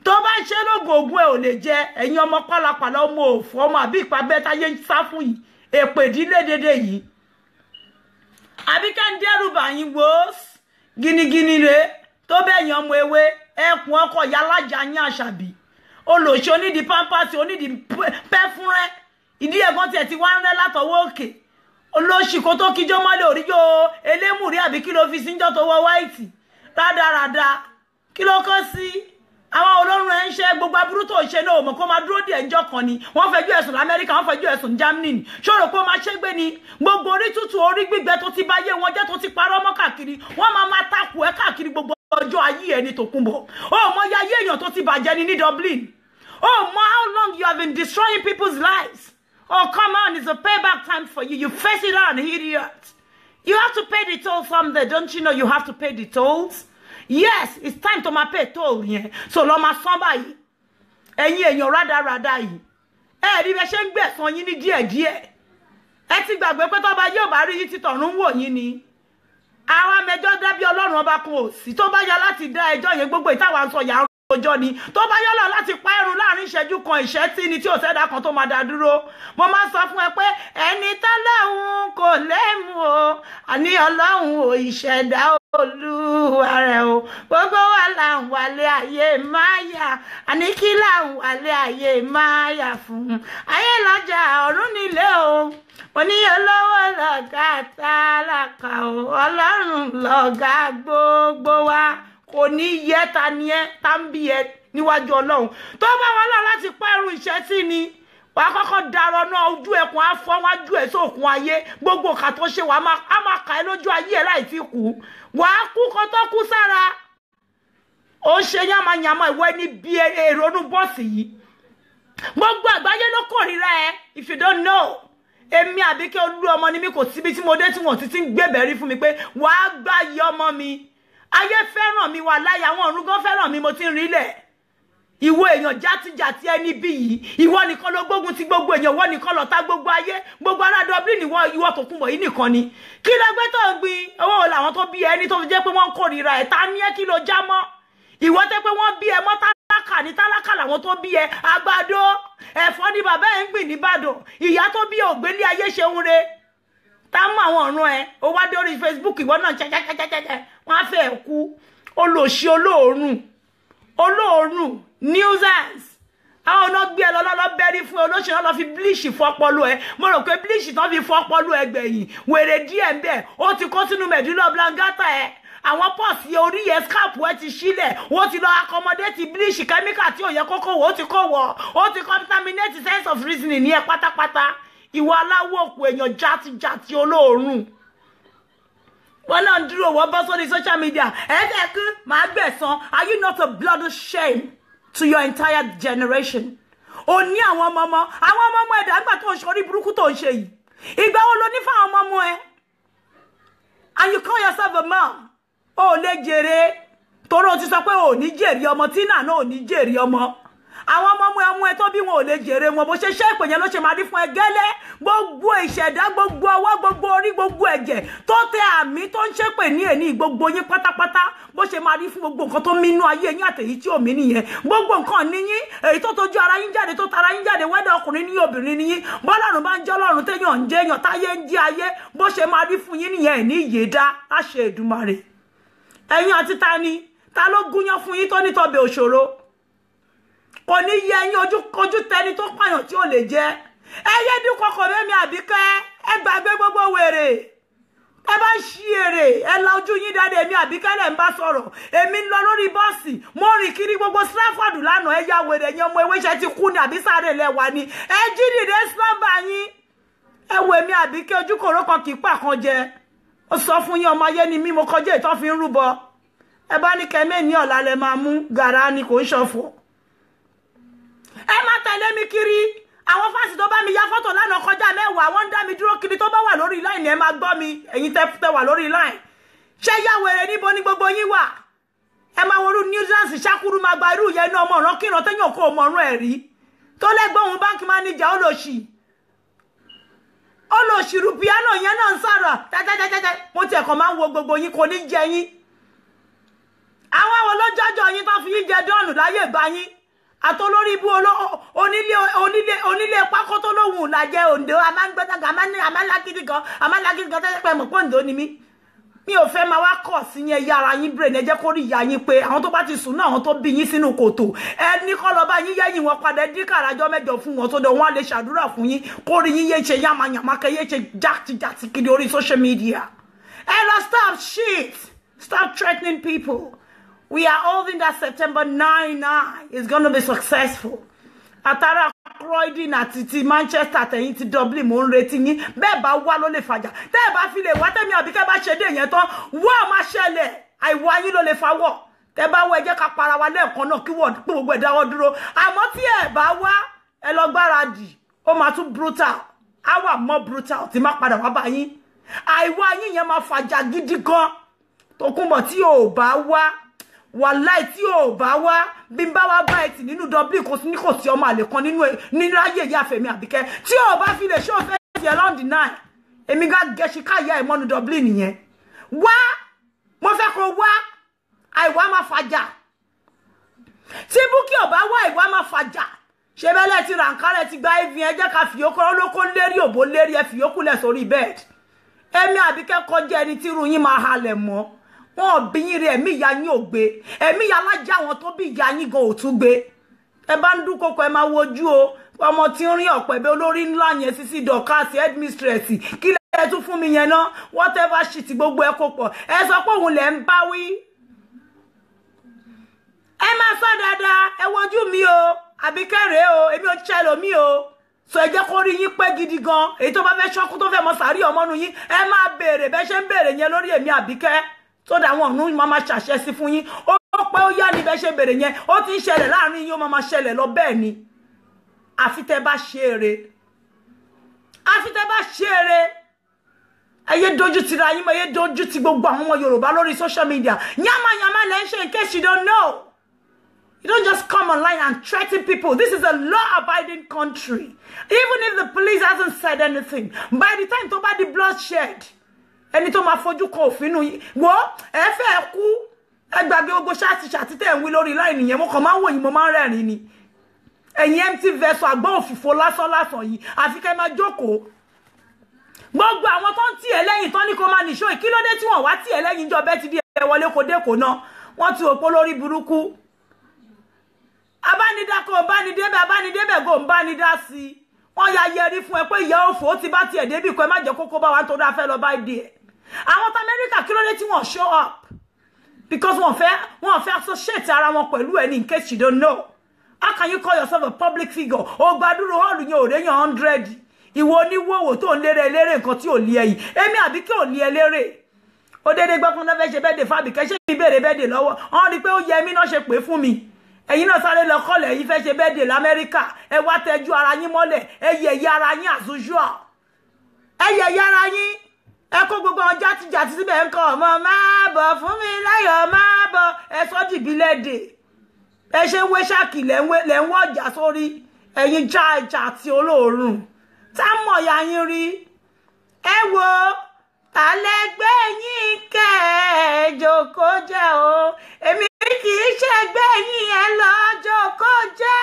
Tó bá ṣe lógo ogun ẹ ò lè jẹ ẹ̀yin ọmọ pálapàla ọmọ òfò ọmọ àbí ìpàbẹ́ táyé ń sá fún yìí èpè ìdílé dédé yìí Àbíkẹ́ ń dẹ́rùbà yín wò gínígíní rẹ̀ tó bẹ́yìn ọmọ ewé ẹkùn ọkọ̀ yálàjà yín Àṣàbí olóṣì onídìí pampasì onídìí pẹ́fúnrẹ́ ìdí ẹ̀gbọ́n tiẹ̀ ti wá ń rẹ́ látọwọ́ òkè olóṣì kó tó kíjọ́ mọ́lẹ̀ òríjó elémùrí àbí kí ló fi síjọ́ tó wọ wáìtì rádaràda kí ló kọ́ sí àwọn olórun ẹ̀ ń ṣe gbogbo aburú tó ṣe náà mọ̀ kó máa dúró dé ẹjọ́ kan ni wọ́n fẹjọ́ ẹ̀sùn lamẹ́ríkà wọ́n fẹjọ́ ẹ̀sùn Germany ni ṣòro pé ó máa ṣégbé ni gbogbo orí tútù orí gbígbẹ tó ti báyé wọn jẹ́ tó ti parọ́ mọ́ káàkiri wọ́n máa takò ẹ́ káàkiri gbogbo ọjọ́ ayé ẹni tó kún bọ̀ ó mọ iye ayé èèyàn tó ti bàjẹ́ ni ní Dublin ó mọ how long you have been destroying people's lives oh come on it's a payback time for you you face it on idiot you have to pay the toll someday don't you know you have to pay the tolls. Yes, it's time to pay toll yẹn. So lọ máa san báyìí. Ẹ̀yin èèyàn rádaràda yìí. Rí bẹ́ ṣe ń gbẹ̀san yín ní díẹ̀díẹ̀. Ẹ ti gbàgbé pé tó bá yóò bá rí yín ti tọ̀run wò yín ni. Àwa mẹjọ dábí Ọlọ́run ọba kan ò sí. Tó bá yá láti dá ẹjọ́ yẹn gbogbo ìtawà ń sọ yà ọjọ́ ni tó bá yọ́lọ̀ láti pa ẹrù láàrin ìṣẹ́jú kan ìṣẹ́tí ni tí ò sẹ́dá kan tó máa dá dúró mo máa sọ fún ẹ pé ẹni tọ́lọ́hun kò lẹ́mu o àní ọlọ́hun ò ìṣẹ̀dá olúwa rẹ̀ o gbogbo wa là ń wálé ayé máyà àní kí là ń wálé ayé máyà fún ayé lọ́jà ọ̀run nílé o mo ní olówó lọ̀gá tálákà o ọlọ́run lọ̀gá gbogbo wa kò ní yẹ ta ni ẹ tá ń bí ẹ níwájú ọlọ́run tó bá wọn lọ láti pa ẹrù ìṣẹ́tí ni wà á kọ́kọ́ darọ náà ojú ẹkùn afọ́ wájú ẹ̀ sókun ayé gbogbo ọ̀kà tó ṣe wà á máa kà ẹ́ lójú ayé ẹ̀ láì fi kú wà á kú kó tó kú sára ó ń ṣe yánmayànmá ìwọ ẹni bí èrònú bọ́ọ̀sì yìí gbogbo àgbáyé ló kórìíra ẹ if you don't know èmi Àbíkẹ́ olú ọmọ ni mi kò síbi tí mo dé tí wọ́n ti ń gbébẹ̀rí fún mi pé wà á gbá yí ọmọ mi ayé fẹ́ràn mi wà láyé àwọn ọ̀run gan fẹ́ràn mi mo ti ń rílẹ̀ ìwọ èèyàn játijàti ẹni bí yìí ìwọ nìkan ló gbógun ti gbogbo èèyàn ìwọ nìkan ló ta gbogbo ayé gbogbo ará Dublin ìwọ tó kúnbọ̀ yìí nìkan ni kí ló gbé tó ń gbin owó làwọn tó bí ẹni tó fi jẹ́ pé wọ́n ń kórìíra ẹ̀ ta ní ẹ́ kí ló já mọ́ ìwọ tẹ́ pé wọ́n bí ẹ mọ́ tálákà ní tálákà làwọn tó bí ẹ àgbàdo ẹ̀fọ́ ni bàbá ẹ̀ ń gbìn nìbàdàn ìyá tó bí ògbélé ayé ṣeun re tá mọ àwọn ọ̀ràn ẹ̀ ó wá dé orí Facebook ìwọ náà jẹjẹjẹjẹjẹ wọ́n á fẹ́ kú olóṣì olóòórùn nuisance àwọn ọ̀nà gbé ẹ lọ́lọ́ bẹ́rí fún olóṣì náà lọ fi bleach fọ́pọ́lú ẹ mo rò pé bleach tán fi fọ́pọ́lú ẹ gbẹ̀yìn wèrè díẹ̀ ń bẹ̀ ó ti kó sínú medulla oblongata ẹ àwọn pọ́ọ̀sì orí ẹ scalp ẹ ti sílẹ̀ wọ́n ti lọ accommodate bleach chemical tí ò yẹ kókó wọ́ ó ti kó wọ́ ó ti contaminate sense of reasoning ní ẹ pátápátá ìwọ aláwọ̀ òkú èèyàn játijàti olóòórùn wọn náà dúró wọ́n bọ́ sórí social media ẹ̀ẹ́dẹ̀kú máa gbẹ̀san are you not a bloody shame to your entire generation o ní àwọn ọmọ ẹ̀dá àgbà tó ń ṣe orí burúkú tó ń ṣe yìí ìgbà wo ló ní fáwọn ọmọ ẹ and you call yourself a mom o lè jèrè torí o ti sọ pé o ní jèrè ọmọ tí náà ò ní jèrè ọmọ àwọn ọmọ ẹ tó bí wọn ò lè jèrè wọn bó ṣe ṣe ìpè yẹn ló ṣe máa rí fún ẹ gẹ́lẹ́ gbogbo ìṣẹ̀dá gbogbo ọwọ́ gbogbo orí gbogbo ẹ̀jẹ̀ tó tẹ àmì tó ń ṣépè ní èní gbogbo yín pátápátá bó ṣe máa rí fún gbogbo nǹkan tó mínú ayé yín àtèyí tí ò mí nìyẹn gbogbo nǹkan níyín èyí tó tójú ara yín jáde tó tara yín jáde wẹ́dà ọkùnrin ní obìnrin níyín bọ́lọ́run bá ń jẹ́ ọlọ́run téèyàn ń jẹ́ èèyàn táyé ń jẹ́ ayé bó ṣe máa rí fún yín nìyẹn ní ìyèdá láṣẹ Èdùmàrè ẹ̀yin àti ta ló gúnyán fún yín tó nítọbẹ̀ òṣòro kò ní yẹ ẹ̀yin ojú tẹni tó pààyàn tí ò lè jẹ ẹyẹ dúkọkọ mẹ́mi Àbíkẹ́ ẹ gbàgbé gbogbo wèrè ẹ bá ṣí èrè ẹ la ojú yín dáadáa èmi Àbíkẹ́ lẹ̀ ń bá sọ̀rọ̀ èmi ń lọ lórí bọ́ọ̀sì mo rìn kiri gbogbo Stratford lánàá ẹ ya wèrè ẹ̀yin ọmọ ewé ṣe ti kú ni àbí sáré lẹ́wà ni ẹ jí dìde slọ́mbà yín ẹ wo èmi Àbíkẹ́ ojú kòró kan kì í pà kan jẹ ó sọ fún yín ọmọ ayé ni mí mo kọjá ìtọ́ fi ń rúbọ ẹ bá ní kẹ́mẹ́ ní ọ̀la lẹ máa mú gàrà ni kò ń ṣọ̀fọ̀ ẹ má tẹ̀lé mi kiri àwọn fásitì tó bá mi ya fọ́tò lánàá kọjá mẹ́wàá wọ́n ń dá mi dúró kiri tó bá wà lórí line ẹ máa gbọ́ mi ẹ̀yin tẹ́ wà lórí line ṣé yá wèrè níbo ní gbogbo yín wà ẹ máa worú nuisance ṣákúrú máa gba irú yẹn ní ọmọ ọ̀ràn kíran téèyàn kó ọmọ ọ̀ràn ẹ̀ rí tó lẹ́gbọ̀n báńkì manager olóṣì rúpiánò yẹn náà ń sọ̀rọ̀ tẹ́tẹ́tẹ́tẹ́ mo tiẹ̀ kàn máa ń wo gbogbo yín kò ní jẹ yín àwọn àwọn olójọ́jọ́ yín tó fi yín jẹ dọ́ọ̀nù láyé ìgbà yín àtolórí ibú onílé pákó tó lóhùn làjẹ òǹdó amágbẹ́dàgà amálágídí kan tẹ́lẹ̀ pẹ́ mọ̀ pé òǹdó ni mi ò fẹ́ máa wá kọ̀ sí yẹn yára yín brain ẹ jẹ́ kó rí ìyá yín pé àwọn tó bá ti sùn náà àwọn tó bí yín sínú kòtò ẹ ní kọ́ lọ bá yín yẹ́yìn wọn padà dín kàràjọ́ mẹ́jọ fún wọn tó dẹ̀ wọ́n á lè ṣàdúrà fún yín kó rí yín yé ṣe yàmàyàmá kẹ́ yé ṣe jàtìjàtì kiri orí social media ẹ lọ stop threatening people. We are holding that September 9 is going to be successful. Atara Croydon àti Manchester àtẹ̀yìn ti Dublin mo ń retí yín bẹ́ẹ̀ bá wá ló lè fàjà tẹ́ bá fi lè wá tẹ́mi Àbíkẹ́ bá ṣe dé yẹn tán wọ́ máa ṣẹlẹ̀ àìwá yín ló lè fa wọ́ tẹ́ bá wọ ẹ jẹ́ ká para wa lẹ́ẹ̀kan náà kí wọ́n gbogbo ẹ̀ dáwọ́ dúró àmọ́ tí ẹ bá wá ẹ lọ gbáradì ó máa tún brutal á wà mọ́ brutal tí má padà wá bá yín àìwá yín yẹn máa fàjà gidi gan Tókunbọ̀ tí ò bá wá wàláì tí ò bá wá bí n bá wá bá ẹtì nínú Dublin kò sí ọmọ àlè kan nínú ayé ìyá Fẹ́mi Àbíkẹ́ tí ò bá fi lè ṣó fẹ́ ti around the night èmi gá gẹ̀ṣin káyà ẹ̀ mọ́nu Dublin nìyẹn wá mo fẹ́ kó wá àìwá máa fàjà tí Bukky ò bá wá ìwà máa fàjà ṣe bẹ́lẹ̀ ti ràǹkárẹ̀ ti gba ivi ẹ jẹ́ ká fìyókù olóko lérí òbó lérí ẹ fìyókù lẹ̀ sórí bẹ́ẹ̀dì èmi Àbíkẹ́ kọjá ẹni tí irú yín máa halẹ̀ mọ́ wọn bí yín rí ẹ̀mí ìyá yín ò gbé ẹ̀mí ìyá alájà wọn tó bí ìyá yín gan ò tún gbé ẹ bá ń dúnkokò ẹ máa wojú o ọmọ tí ń rí ọ̀pẹ̀ bí olórí ńlá yẹn Sisi Dorcas headmistress kí lẹ tún fún mi yẹn ná whatever shit gbogbo ẹ kó pọ̀ ẹ sọ pé òun lẹ ń bá wí ẹ máa sọ dáadáa ẹ wojú mi o Àbíkẹ́ rèé o èmi ò ṣẹlò mi o so ẹ jẹ́ kó rí yín pé gidi gan èyí tó bá fẹ́ ṣọ́kú tó fẹ́ mọ sàárì ọmọnu yín ẹ máa béèrè bẹ́ ṣe ń béèrè yẹn lórí èmi Àbíkẹ́ tó dà wọn ọ̀nù máa ṣàṣẹ sí fún yín ó pé ó yá ni bẹ́ ṣe béèrè yẹn ó ti ń ṣẹlẹ̀ láàrin yín ó máa ṣẹlẹ̀ lọ bẹ́ẹ̀ ni àfi tẹ́ bá ṣe eré àfi tẹ́ bá ṣe eré ẹyẹ dojú ti ra yín mọ́ ẹyẹ dojú ti gbogbo àwọn ọmọ Yorùbá lórí social media yàmàyàmà lẹ́ ń ṣe in case you don't know. You don't just come online and threaten people. This is a law-abiding country. Even if the police hasn't said anything, by the time to buy the bloodshed, ẹni tó máa fojú kan òfin nù yín wo ẹ fẹ́ kú ẹ gbàgbé gbogbo ṣáàtì tẹ̀ ń wí lórí line yẹn mo kàn máa ń wò yín mo máa ń rẹ́rìn ni ẹ̀yin empty vessel àgbọ̀ òfìfo lásán yìí àfi kẹ́ máa jókòó gbogbo àwọn tó ń tì ẹ́ lẹ́yìn tán ní kó máa nìṣó kí ló dé tí wọ́n wá tì ẹ́ lẹ́yìn jọ bẹ́ẹ̀ ti di ẹ wọlé kó dé kó náà wọ́n ti òpó lórí burúkú abánidá kò abánidébẹ̀ kò ń bánidá sí wọ́n ya yẹrí fún ẹ pé ìyá òfò ó ti bá tiẹ̀ débì kó ẹ má jẹ́ kókó bá wa nítorí afẹ́ lọ bá ìdí ẹ̀ àwọn tí Amẹ́ríkà kí ló dé tí wọ́n show up because wọ́n fẹ́ associate ara wọn pẹ̀lú ẹni in case you don't know how can you call yourself a public figure ó gbàdúró hall yẹn ò réyàn 100 ìwọ oníwòwò tó ń lérè nǹkan tí ò lé ẹ̀yìn èmi Àbíkẹ́ ò lé ẹ lérè ó dédé gbọ́kún náà fẹ́ ṣe bẹ́ẹ̀dẹ̀ fábìkẹ́ ṣé ìbéèrè bẹ́ẹ̀dẹ̀ lọ́wọ́ wọ́n rí pé ó yẹ mí náà ṣe pé fún mi ẹ̀yin náà sáré lọ kọ́lẹ̀ yìí fẹ́ ṣe bẹ́ẹ̀dẹ̀ l'Amẹ́ríkà ẹ wá tẹjú ara yín mọ́lẹ̀ ẹ yẹ̀yẹ́ ara yín as usual ẹ yẹ̀yẹ́ ara yín ẹ kó gbogbo àwọn játijàti síbẹ̀ ń kọ́ ọmọ máa bọ̀ fún mi láyọ̀ máa bọ̀ ẹ sọ́ dìbílẹ̀dẹ̀ ẹ ṣe ń wé ṣáàkì lẹ́ ń wọ́ ọjà sórí ẹ̀yin já àti olóòórùn tá mọ̀ ya yín rí ẹ wo tàlẹ́gbẹ́ yín kẹ́ ẹ jókòó jẹ́ o èmi kì í ṣẹgbẹ́ yín ẹ lọ jókòó jẹ́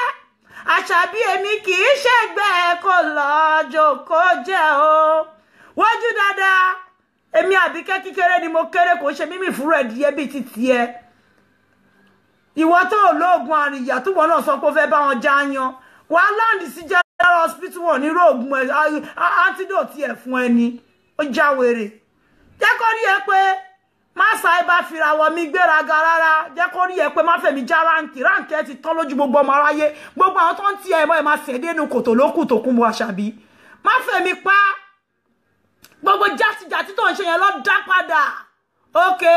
Àṣàbí èmi kì í ṣẹgbẹ́ kó lọ jókòó jẹ́ o wójú dáadáa èmi Àbíkẹ́ kékeré ni mo kéré kò ṣe mímì fúru ẹ̀dìyẹ bíi ti tiẹ̀ ìwọ tó lóògùn àríyá tó wọn náà sọ pé ó fẹ́ bá wọn já yan wà á láǹdì sí general hospital wọn ní rògùn antidote ẹ̀ fún ẹni ó jáwèrè jẹ́ kó rí ẹ pé má sáì bá fira wọ mi gbéraga rárá jẹ́ kó rí ẹ pé má fẹ̀mí já ráǹkì ẹ ti tán lójú gbogbo ọmọ aráyé gbogbo àwọn tó ń tí ẹ mọ́ ẹ máa fẹ̀ dénú kòtò lókù tó kún bó Àṣàbí má fẹ̀mí pa gbogbo játijàti tó ń ṣe yẹn lọ dá padà ókè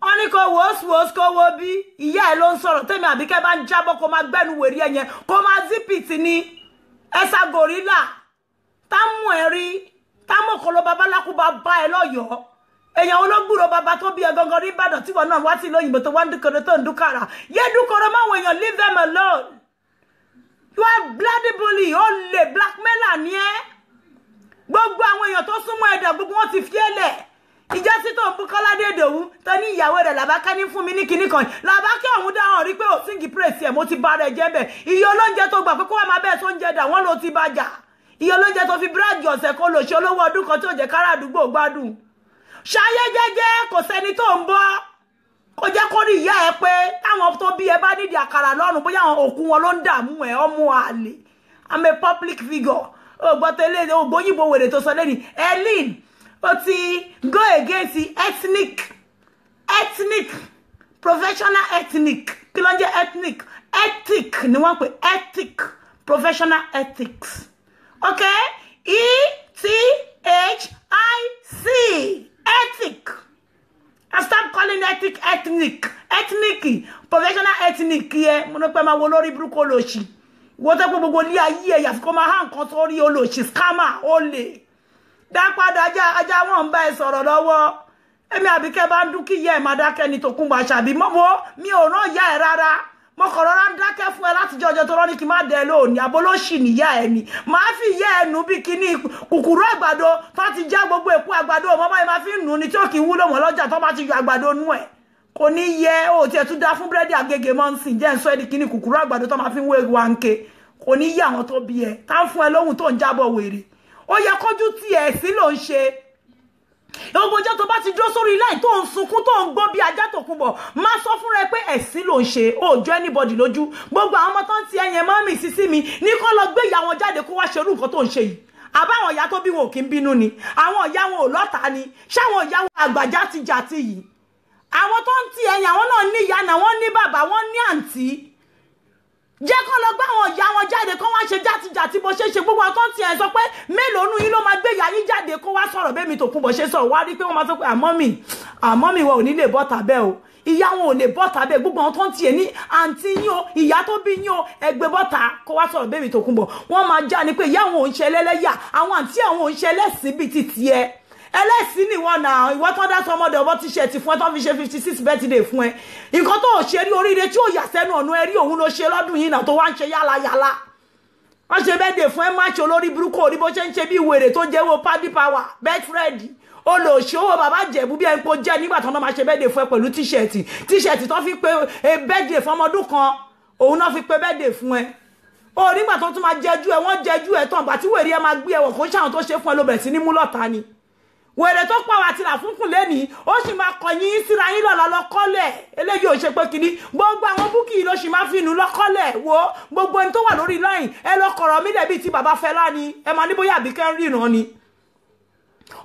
wọ́n ní kó wòósùwòós kó wo bí ìyá ẹ ló ń sọ̀rọ̀ tèmi Àbíkẹ́ bá ń jábọ́ kó máa gbẹ́nu wèrè ẹ yẹn kó máa zipiti ní ẹ̀sà gòrílà támù ẹ rí támù kò ló babaláku bá bá ẹ lọ́yọ̀ọ́ èèyàn olóògbúrò bàbá tó bí ẹ gangan ní Ìbàdàn tí wọn náà wá sí lóyìnbó tó wá ń dúkọrọ tó ń dúkàrà yé dúkọrọ máwọn èèyàn leave them alone you are bloody bully ó lè blackmailer ní ẹ gbogbo àwọn èèyàn tó súnmọ́ ẹ̀dà gbogbo wọn ti fi ẹlẹ̀ ìjọ sí tó ń bú Kọ́ládé Ìdòwú tó ní ìyàwó rẹ̀ Làbákẹ́ ní fún mi ní kinní kan Làbákẹ́ ọ̀hún dáhùn rí pé ò síngì pírèsì ẹ̀ mo ti bá rẹ̀ jẹ́ bẹ̀ iye olóúnjẹ tó gbà pé kó wà máa bẹ́ẹ̀ tó ń jẹ dà wọ́n ló ti bàjà iye olóúnjẹ tó fi bíráàgì ọ̀sẹ̀ kan lò ṣe olówó ọdún kan tó jẹ́ kára àdúgbò gbádùn ṣayé jẹ́jẹ́ kò sẹ́ni tó ń bọ́ kó jẹ́ kó rí ìyá ẹ pé táwọn tó bí ẹ bá nídìí àkàrà lọ́rùn bóyá àwọn òkú wọn ló ń dààmú ẹ ọmọ àlè I'm a public figure ògbọ́tẹ́lẹ̀ ògbóyìnbó wèrè tó sọ lẹ́ni Ellen ó ti go against ethnic professional ethnic kí ló ń jẹ́ ethnic ethic ni wọ́n pè ethic professional ethics okay ETHIC ethic and stop calling ethic ethnic professional ethnic yẹ mo ní pẹ́ máa wo lórí burúkú olóṣì wọ́n tẹ́ pé gbogbo ní ayé ẹ̀yà kó máa hàn kan sórí olóṣì scammer ó lè dá padà ajá wọn ń bá ẹ sọ̀rọ̀ lọ́wọ́ èmi Àbíkẹ́ bá ń dún kí ìyá ẹ̀ máa dákẹ́ ní tòkun bá Àṣàbí mọ́wọ́ mi ò rán ìyá ẹ̀ rárá mo kọ̀ rọra ń dákẹ́ fún ẹ láti jọjọ tó rọ́ ní kí n má dẹ lóòní abolóṣì níyà ẹ̀ ni màá fi ìyá ẹ̀ nù bí kíní kùkùrú àgbàdo tó ti já gbogbo èpo àgbàdo ọmọ báyìí máa fi nù ní tí ó kì í wúlò wọn lọ́jà tó bá ti yọ àgbàdo nú ẹ̀ kò ní yẹ ó tiẹ̀ tún dá fún búrẹ́dì Agege mọ́nsìn jẹ́ ń sọ ẹni kíní kùkúrú àgbàdo tó máa fi ń wé wanke kò ní yẹ àwọn tó bí ẹ tá ń fún ẹ lóhùn tó ń jábọ̀ wèrè ó yẹ kójú tí ẹ sí ló ń ṣe gbogbo ọjọ́ tó bá ti dúró sórí láì tó ń sunkún tó ń gbó bí ajá tó kún bọ̀ máa sọ fún rẹ pé ẹ̀sìn ló ń ṣe ó jọ anybody lójú gbogbo àwọn ọmọ tó ń ti ẹyẹn mọ́mì sísí mi ní kó lọ gbé ìyá wọn jáde kó wá ṣerú nǹkan tó ń ṣe yìí àbáwọn ìyá tó bí wọn ò kí ń bínú ni àwọn ìyá wọn ò lọ́ta ni ṣáwọn ìyá wọn àgbàjá ti jà ti yìí àwọn tó ń ti ẹ̀yìn àwọn náà ní ìyá náà wọ́n ní bàbá wọ́n ní àǹtí jẹ́ kó lọ gbá àwọn ìyá wọn jáde kó wá ṣe játijàti bó ṣe ṣe gbogbo àwọn tó ń ti ẹ̀ sọ pé mélòó nù yín ló máa gbé ìyá yín jáde kó wá sọ̀rọ̀ bẹ́ẹ̀ mi tó kún bó ṣe sọ̀rọ̀ wá rí pé wọ́n máa sọ pé àmọ́ mi wọn ò ní lè bọ́ tàbẹ́ o ìyá wọn ò lè bọ́ tàbẹ́ gbogbo àwọn tó ń ti ẹ̀ ní àǹtí yín o ìyá tó bí yín o ẹgbẹ́ bọ́ta kó wá sọ̀rọ̀ bẹ́ẹ̀ mi tó kún bọ̀ wọ́n máa já ni pé ìyá wọn ò ń ṣe ẹlẹ́lẹ́yà àwọn àǹtí àwọn ò ń ṣe ẹlẹ́sìn bíi ti tiẹ̀ ẹlẹ́sìn ni wọ́n náà ìwọ tó dá sọmọdé ọbọ̀ tíṣẹ̀tì fún ẹ tó fi ṣe 56 birthday fún ẹ nǹkan tó ṣe rí oríire tí ó yà sẹ́nu ọ̀nà ẹ rí òun ló ṣe lọ́dún yìí náà tó wá ń ṣe yálà wọ́n ṣe birthday fún ẹ má ṣe olórí burúkú orí bó ṣe ń ṣe bí wèrè tó jẹ́ wo paddy power bedfred ó lò ṣe owó bàbá jẹ̀bú bí ẹni pé ó jẹ́ nígbà tó náà máa ṣe birthday fún ẹ pẹ̀lú tíṣẹ̀tì tó fi pé birthday fún ọmọdún kan òun náà fi pé birthday fún ẹ ó nígbà tó tún máa jẹjú ẹ wọ́n jẹjú ẹ tán bàtí wèrè ẹ máa gbé ẹwọ̀ kó ṣàwọn tó ṣe fún ẹ ló bẹ̀rẹ̀ sí ní mú lọ́ta ni wèrè tó pàwọ́ àti là fúnkùn lẹ́nìí ó sì máa kọ̀yìn síra yín lọ́la lọ́kọ́lẹ̀ eléyìí ò ṣe pé kínní gbogbo àwọn búkì ló sì máa fi inú lọ́kọ́lẹ̀ wo gbogbo ẹni tó wà lórí láyìn ẹ lọ kọ̀rọ̀ mí dẹ̀bi ti bàbá Fẹlá ni ẹ máa ní bóyá Àbíkẹ́ ń ríran ni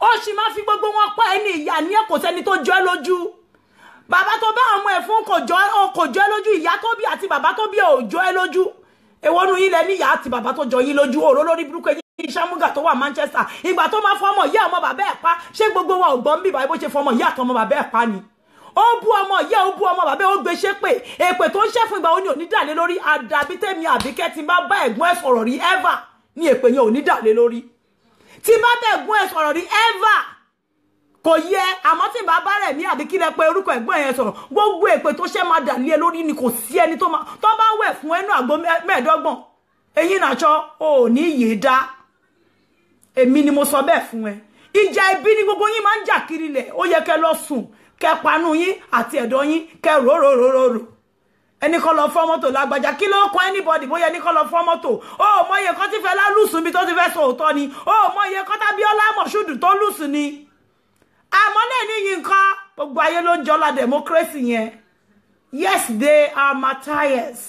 ó sì máa fi gbogbo wọn pa ẹni ìyá ní ẹ̀kọ́ sẹ́ni tó jọ ẹ́ lójú bàbá tó bá ọmọ ẹ̀ fún kò jọ ẹ́ lójú ìyá tó bí àti bàbá tó bí ò jọ ẹ́ lójú èwo nu yín lẹ ní ìyá àti bàbá tó jọ yín lójú òró lórí burúkú ìṣàmúgà tó wà Manchester ìgbà tó máa fọmọ ìyá ọmọ bàbá ẹ̀ pa ṣé gbogbo wa ò gbọ́n bíbá bó ṣe fọmọ ìyá àtọmọ bàbá ẹ̀ pa ni ó bú ọmọ ìyá ó bú ọmọ bàbá ó gbé ṣépè èpè tó ń ṣẹ́ fún ìgbà ó ní òní dàlé lórí àdàbí tèmi Àbíkẹ́ tí bá bá ẹ̀gbọ́n ẹ̀ sọ̀rọ̀ rí ever ní èpè yẹn ò ní dàlé lórí tí bá bá ẹ̀gbọ́n ẹ̀ sọ̀rọ̀ rí ever kò yẹ àmọ́ tí bá bá rẹ̀ ní àbí kí lẹ pé orúkọ ẹ̀gbọ́n yẹn sọ̀rọ̀ gbogbo èpè tó ṣẹ́ máa dàlé lórí ni kò sí ẹni tó bá wẹ̀ fún ẹnu àgbo mẹ́ẹ̀ẹ́dọ́gbọ̀n eyín nàṣọ ò ní yé dá èmi ni mo sọ bẹ́ẹ̀ fún ẹ ìjà ibi ni gbogbo yín máa ń jà kiri lẹ̀ ó yẹ kẹ́ lọ sùn kẹ́ panu yín àti ẹ̀dọ̀ yín kẹ́ rororororo ẹni kọ́ lọ fọ́ mọ́tò lágbájá kí ló kọ́ anybody bóyá ẹni kọ́ lọ fọ́ mọ́tò ó mọ iye kan tí Fẹlá lùsùn bí tó ti fẹ́ sọ òótọ́ ni ó mọ iye kan tábíọ́lá Mọ̀ṣúdù tó lùsùn ni àmọ́ lè ní yín nǹkan gbogbo ayé ló ń jọlá democracy yẹn yes they are martyrs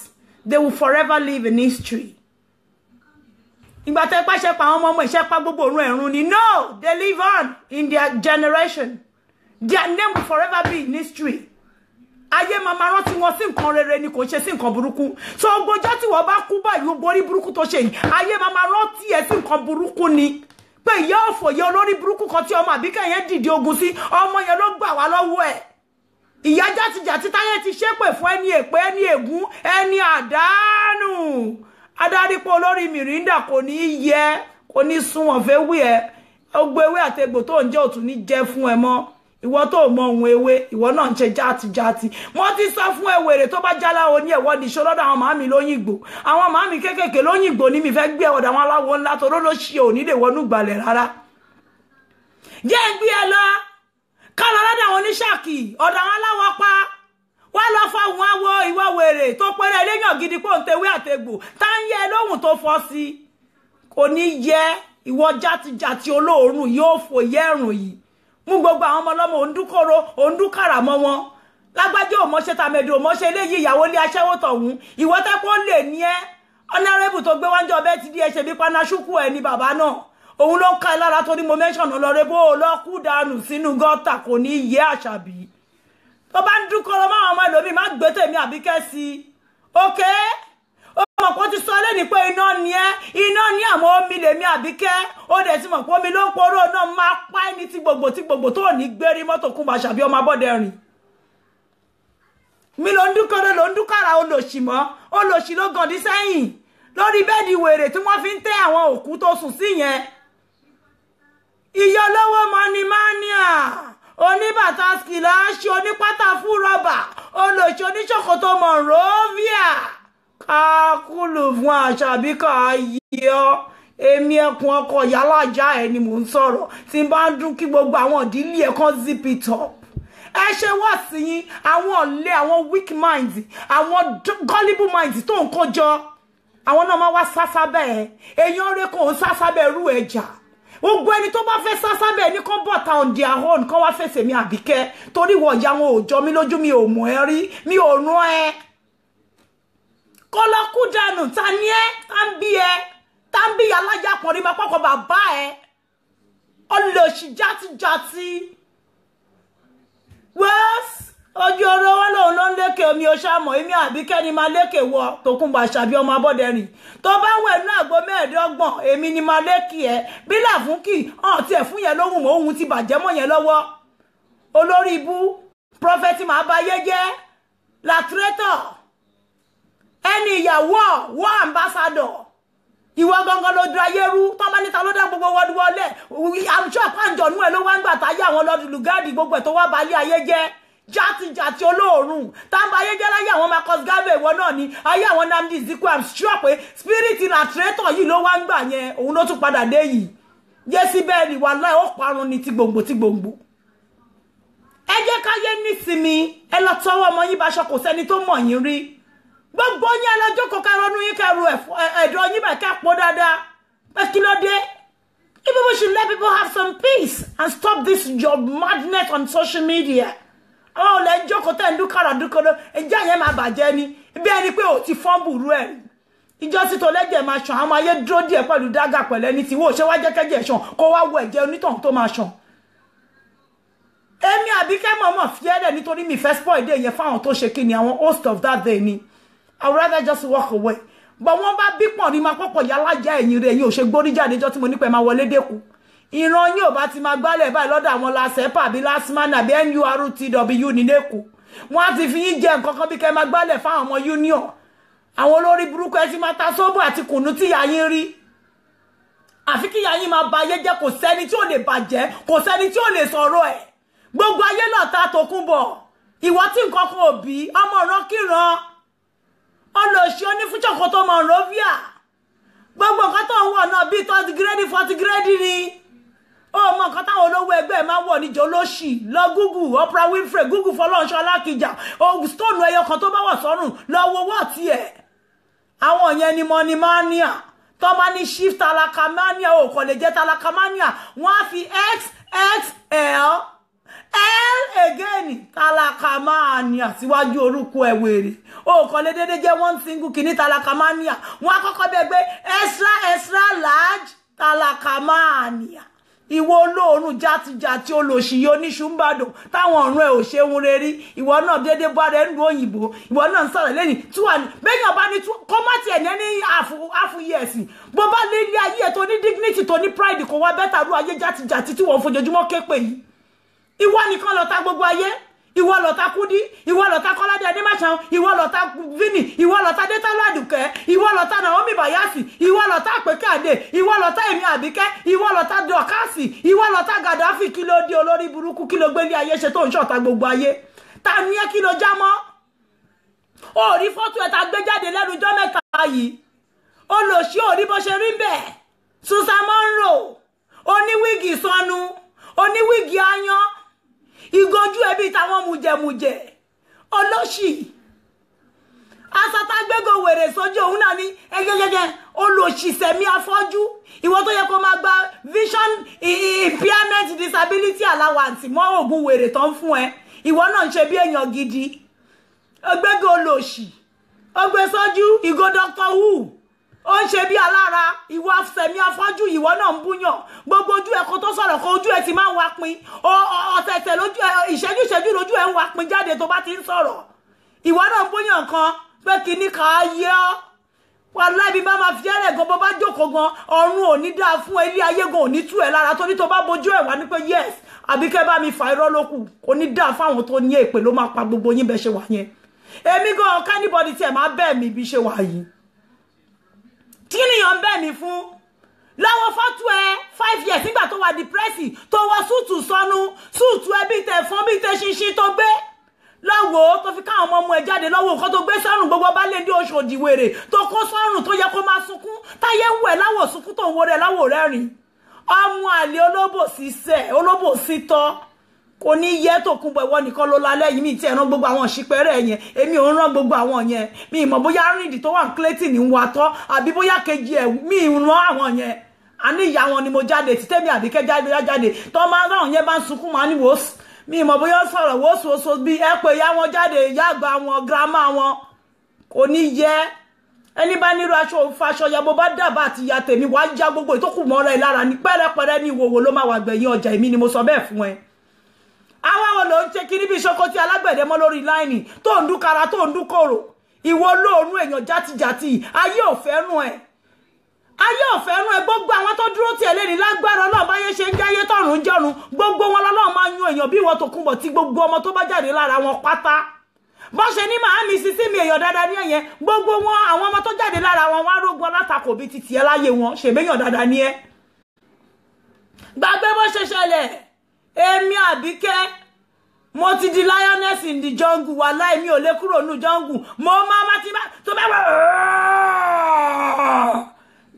they will forever live in history ìgbà tẹ́ pàṣẹ pa àwọn ọmọ ìṣẹ́ pa gbogbo òrùn ẹ̀rùn ni no they live on in their generation their name will forever be in history ayé mama rántí wọn sí nǹkan rere ni kò ṣe sí nǹkan burúkú so gbọ́jọ́ tí wọ́n bá kú báyìí ó borí burúkú tó ṣe yìí ayé mama rántí ẹ̀ sí nǹkan burúkú ni pé ìyá òfò yẹ olórí burúkú kan tí ọmọ Àbíkẹ́ yẹn dìde ogun sí ọmọ yẹn ló gbà wá lọ́wọ́ ẹ̀ ìyá játijàti táyé ti ṣépè fún ẹni èpè ẹni ègún ẹni àdánù adarípò olórí mìríndà kò ní yẹ kò ní sunwọ̀n fẹ́ wí ẹ ogbo ewé àtegbò tó ń jẹ́ òtún ní jẹ́ fún ẹ mọ́ ìwọ tó mọ ohun ewé ìwọ náà ń ṣe játijàti wọ́n ti sọ fún ẹwèrè tó bá jáláwo ní ẹ̀wọ́ nìṣó lọ́dọ̀ àwọn màámi lóyìnbó àwọn màámi kéékèèké lóyìnbó ní mi fẹ́ gbé ọ̀dọ̀ àwọn aláwo ńlá tó ló ṣe òní lè wọnú gbalẹ̀ rárá jẹ́ ń gbé ẹ lọ ká lọ lọ́dọ̀ àwọn oníṣàkì ọ̀dọ̀ àwọn aláwọ̀ pa wá lọ fáwọn awo ìwọ wèrè tó pẹ́rẹ́ eléyàn gidi pò ń tewé àtegbò tá ń yẹ lóhùn tó fọ́ sí kò ní yẹ ìwọ játijàti olóòórùn yóò fò yẹ́rùn yìí mú gbogbo àwọn ọmọ ọlọ́mọ òǹdúkòrò òǹdúkàrà mọ́ wọn lágbájá òmọ́ṣẹ́ tàmẹ̀dù òmọ́ṣẹ́ eléyìí ìyàwó lé aṣẹ́wó tọ̀hún ìwọ tẹ́kọ́ lè ní ẹ́ ọ̀nàrẹ́bù tó gbé wájú ọbẹ̀ ti di ẹ̀ṣẹ̀ bí panasúkú ẹ̀ ní bàbá náà òun ló ń ká ẹ lára torí mo mẹ́ṣọ̀nà lọ́rẹ́ bó o lọ kú dànù sínú gọ́tà kò ní yẹ Àṣàbí tó bá ń dúkọ́rọ́ máa ọmọ ẹlòmíì má gbé tèmi Àbíkẹ́ sí òkè ó mọ̀ pé ó ti sọ lẹ́ni pé iná ní àmọ́ omi lèmi Àbíkẹ́ ó dẹ̀ ti mọ̀ pé omi ló ń poró náà máa pa ẹni tí gbogbo tó ní gbérí mọ́tò kún bá Àṣàbí ọmọ abọ́dẹ rìn mi ló ń dúkọ́rọ́ ló ń dúkàrà olòṣì ló gàndí sẹ́yìn lórí bẹ́ẹ̀dì wèrè tí wọ́n fi ń tẹ́ àwọn òkú tó sùn sí yẹn ìyá olówó mọ́ni mania oníbàtà skìláṣì onípátá fún rọ́bà olòṣì oníṣòkòtò Monrovia kákúlù fún Àṣàbí ká yíyọ èmi ẹkùn ọkọ yálàjá ẹ ni mò ń sọ̀rọ̀ tí n bá ń dún kí gbogbo àwọn ìdílé ẹ kan zip it up ẹ ṣe wá sí yín àwọn ọ̀lẹ àwọn weak minds àwọn gullible minds tó ń kójọ àwọn náà máa wá sásá bẹ́ẹ̀ èèyàn rẹ kò ń sásá bẹ́ẹ̀ rú ẹja gbogbo ẹni tó bá fẹ́ sásá bẹ́ẹ̀ ní kán bọ̀ta on their own kán wá fèsì mi Àbíkẹ́ torí wọ̀ ìyá wọn ò jọ mí lójú mi ò mọ̀ ẹ́ rí mi ò rán ẹ kó lọ kú dànù ta ni ẹ tá ń bí alájà pọ̀nrí máa pọ̀kọ̀ bàbá ẹ olóṣì játijàti wẹ́ẹ́sì ojú ọ̀rọ̀ wọn lòun ló ń lékè omi oṣàmọ̀ èmi Àbíkẹ́ ni máa lékè wọ Tòkunbọ̀ Àṣàbí ọmọ Abọ́dẹrìn tó bá wẹ̀ ní àgbo 25 èmi ni máa lékè ẹ bí làfúnkì hàn tí ẹ̀ fún yẹn lóhùn mọ́ ohun ti bàjẹ́ mọ́ yẹn lọ́wọ́ olórí ibú prọfẹtì máa bá yé jẹ́ làtúrẹ́tọ̀ ẹni ìyàwó wọ́ ambassador ìwọ gangan ló dra yẹrú tó máa níta ló dá gbogbo wọ́dú wọlé àmúṣọ́ àpáǹjọ̀nú ẹ̀ ló wá ń gbà táyé àwọn lọ́dúnlùgáàdì gbogbo ẹ̀ tó wá balẹ̀ ayé jẹ́ játijàti olóòrùn tábà ayé jẹ́ láyé àwọn Marcus Garvey ìwọ náà ni ayé àwọn Nnamdi Ezekwe I'm sure pé spirit illustrator yìí ló wá ń gbà yẹn òun ló tún padà dé yìí yẹ́sí bẹ́ẹ̀ ni wà láì ó parun ni ti gbòǹgbò ẹ jẹ́ káyé nísìmí ẹ lọ tọwọ́ ọmọ yín baṣọ kò sẹ́ni tó mọ̀ yín rí gbogbo yín ẹ lọ jókòó ká ronú yín kẹrù ẹ̀dọ̀ yín bẹ̀ kẹ́ pọ̀ dáadáa pé kí ló dé if people should let people have some peace and stop this your madness on social media àwọn olè ń jókòó tẹ́ ń dúkàrà dúkọ́dọ́ ẹjẹ́ yẹn máa bàjẹ́ ni bí ẹni pé ò ti fọ́n bùrú ẹ̀ ìjọ sí tó lẹ́jẹ̀ máa ṣàn àwọn ayé dúró díẹ̀ pẹ̀lú dágà pẹ̀lẹ́ ní tiwọ́ ṣé wá jẹ́ kẹ́jẹ̀ ṣàn kó wá wọ ẹ̀jẹ̀ onítọ̀hún tó máa ṣàn èmi Àbíkẹ́ mọ̀ọ́mọ̀ fi ẹ́lẹ̀ nítorí mi fẹ́ spoil day yẹn fáwọn tó ṣe kí ni àwọn host of that day ni I would rather just walk away but wọ́n bá bí pọ̀ ní máa pọ̀pọ̀ yálàjá ẹ̀yìn rẹ̀ yìí ò ṣe gbórí jáde jọ́ tí mo nípa ẹ̀ máa wọlé dẹ́kun ìran yóò bá ti máa gbálẹ̀ báyìí lọ́dọ̀ àwọn lásẹ̀pà bí lásìmánà bí NURTW ní lẹ́kọ̀ọ́ wọ́n á ti fi yín jẹ nǹkan kan bí kẹ́ máa gbálẹ̀ fáwọn ọmọ union àwọn olórí burúkú ẹ ti máa ta sóbò àti kùnú tí ìyá yín rí àfi kí ìyá yín máa ba ayé jẹ́ kò sẹ́ni tí ò lè bàjẹ́ kò sẹ́ni tí ò lè sọ̀rọ̀ ẹ̀ gbogbo ayé lọ́ta Tòkunbọ̀ ìwọ tí nǹkan kan ò bí ọmọ ọ̀ràn kíran ọlọ́ọ̀ṣì onífúnṣọ̀kọ tó mọ̀ róvíà gbogbo nǹkan tó ń wọ̀ náà bíi 30 gírẹ́dì 40 gírẹ́dì ni ó mọ nǹkan táwọn olówó ẹgbẹ́ máa ń wọ̀ níjọ lóṣì lọ Google Oprah Winfrey Google Fọlọ́runṣọ́ Alákìjà stone ẹyọ kan tó bá wọ̀ sọ́rùn lọ wo wọ́ tiẹ̀ àwọn yẹn ni money mania tó bá ní shift talakamania ò kò lè jẹ́ talakamania wọ́n á fi XXL L again talakamania síwájú orúkọ ẹ̀wèrè ó kò lè dédé jẹ́ one single kìíní talakamania wọ́n á kọ́kọ́ bẹ́ẹ̀ gbé extra large talakamania ìwọ olóòrùn játijàti olóṣìyí oníṣùmbàdò táwọn ọ̀run ẹ̀ ò ṣeun rere ìwọ náà dédé bá rẹ̀ ń lu òyìnbó ìwọ náà ń sọ̀rọ̀ lẹ́yìn tí wà ní bẹ́yàn bá ní kọ́mátì ẹ̀ ní àfúyẹ̀sì bó bá lé ilé ayé ẹ̀ tó ní dignity tó ní pride kò wá bẹ́tà rú ayé játijàti tí wọ́n fojoojúmọ́ képe yìí ìwọ nìkan lọ́ta gbogbo ayé ìwọ lọ́ta Kúdí ìwọ lọ́ta Kọ́ládé Adémáṣan ìwọ lọ́ta Vini ìwọ lọ́ta Détálú Àdùkẹ́ ìwọ lọ́ta Naomi Bayasi ìwọ lọ́ta Àpèkẹ́ ìwọ lọ́ta èmi Àbíkẹ́ ìwọ lọ́ta Dọ̀kásì ìwọ lọ́ta Gàdáfì kí ló dé olórí burúkú kí ló gbélé ayé ṣe tó ń ṣọ̀tá gbogbo ayé ta ní ẹ́ kí ló já mọ́ ó rí fọ́tò ẹ̀ ta gbé jáde lẹ́nu ọjọ́ mẹ́ta yìí olóṣì ò rí bó ṣe rí bẹ́ẹ̀ Susan Monroe oníwíìgì sọnù oníwíìgì ayan ìgójú ẹbí táwọn mùjẹmùjẹ olóṣì asatagbégo wèrè sójú òun náà ní ẹgẹgẹgẹ olóṣì sẹmí afọ́jú ìwọ tó yẹ kó máa gba vision impairment disability allowance mọ́ oògùn wèrè tó ń fún ẹ ìwọ náà ń ṣe bí èèyàn gidi ọgbégo olóṣì ọgbẹ sójú ìgò Dr. Who ó ń ṣe bí alára ìwọ sẹmí afọ́jú ìwọ náà ń búyàn gbogbo ojú ẹ kó tó sọ̀rọ̀ kó ojú ẹ ti máa ń wá pin ọ̀tẹ̀tẹ̀ lójú ìṣẹ́jú lójú ẹ ń wá pin jáde tó bá ti ń sọ̀rọ̀ ìwọ náà ń búyàn kan pé kíní ká yẹ ọ́ wà láìbí bá máa fi ẹ̀rẹ̀ gan bó bá jókòó gan ọ̀run ò ní dáa fún ilé ayé gan ò ní tú ẹ lára torí tó bá bojú ẹ̀ wá ní pé yes Àbíkẹ́ bá mi fa irọ́ lókù kò ní dáa fáwọn tó ní èpè ló máa pa gbogbo yín bẹ́ ṣe wà yẹn èmi gan ọ̀ká anybody tí ẹ̀ máa bẹ́ẹ̀ mi bí ṣe wà yìí tí nìyàn bẹ́ẹ̀ mi fún lọ́wọ́ fọ́tò ẹ 5 years nígbà tó wà depressed tó wọ súùtù sọnù súùtù ẹ bí tẹ fún bí tẹ ṣinṣin tó gbé lọ́wọ́ tó fi káwọn ọmọ ẹ jáde lọ́wọ́ nǹkan tó gbé sọ́rùn gbogbo bá lè dé oṣù òdìwèrè tó kó sọ́rùn tó yẹ kó máa sunkún táyé ń wẹ̀ láwọ̀ sunkún tó ń wo rẹ̀ láwọ̀ rẹ́rìn ọmọ àlè olóbòsí sẹ̀ olóbòsí tọ́ kò ní yẹ tó kún bọ̀ ìwọ nìkan ló lálẹ́ yìí mi ti ẹ̀ràn gbogbo àwọn ṣìpẹ̀rẹ̀ yẹn èmi ò ń rán gbogbo àwọn yẹn mi ìmọ̀ bóyá rìndì tó wà ní Clayton ń wa tọ́ àbí bóyá kejì ẹ̀ mi ì rán àwọn yẹn àní ìyá wọn ni mo jáde tí tẹ́mi Àbíkẹ́ jáde tó máa ń ráwọn yẹn bá ń sunkún máa ní wòósù mi ìmọ̀ bóyá sọ̀rọ̀ wòósù bí ẹ pé ìyá wọn jáde ìyá àgbà wọn girama wọn kò ní yẹ ẹni bá nírú aṣọ òfaṣọ ya bó bá dàbà àti ìyá tèmi wàá já gbogbo ìtókù mọ́ra ẹ̀ lára ní pẹ́rẹ́pẹ́rẹ́ ní ìwòwò ló máa wà gbẹ̀yìn ọjà èmi ni mo sọ bẹ́ẹ̀ fún ẹ àwọn àwọn ló ń ṣe kiri bí ṣoko tí alágbẹ̀dẹ mọ́ lórí láìní tó ń dúkara tó ń dúkòrò ìwọ lóòrùn èèyàn játijàti ayé ò fẹ́ràn ẹ gbogbo àwọn tó dúró tí ẹ lè ní lágbára Ọlọ́run báyé ṣe ń jáyé tọ̀run jọ̀run gbogbo wọn lọ́lọ́run máa yan èèyàn bí ìwọ tó kúnbọ̀ tí gbogbo ọmọ tó bá jáde lára wọn pátá bó ṣe ní màámi sísí mi èèyàn dáadáa ní ẹ̀yẹn gbogbo wọn àwọn ọmọ tó jáde lára wọn wá rógun alátakò bíi titi ẹ láyé wọn ṣèméyàn dáadáa ní ẹ gbàgbé bó ṣe ṣẹlẹ̀ èmi Àbíkẹ́ mo ti di lioness in the jungle wàláhì mi ò lè kúrò nínú jungle mo máa ti bá tó bá wà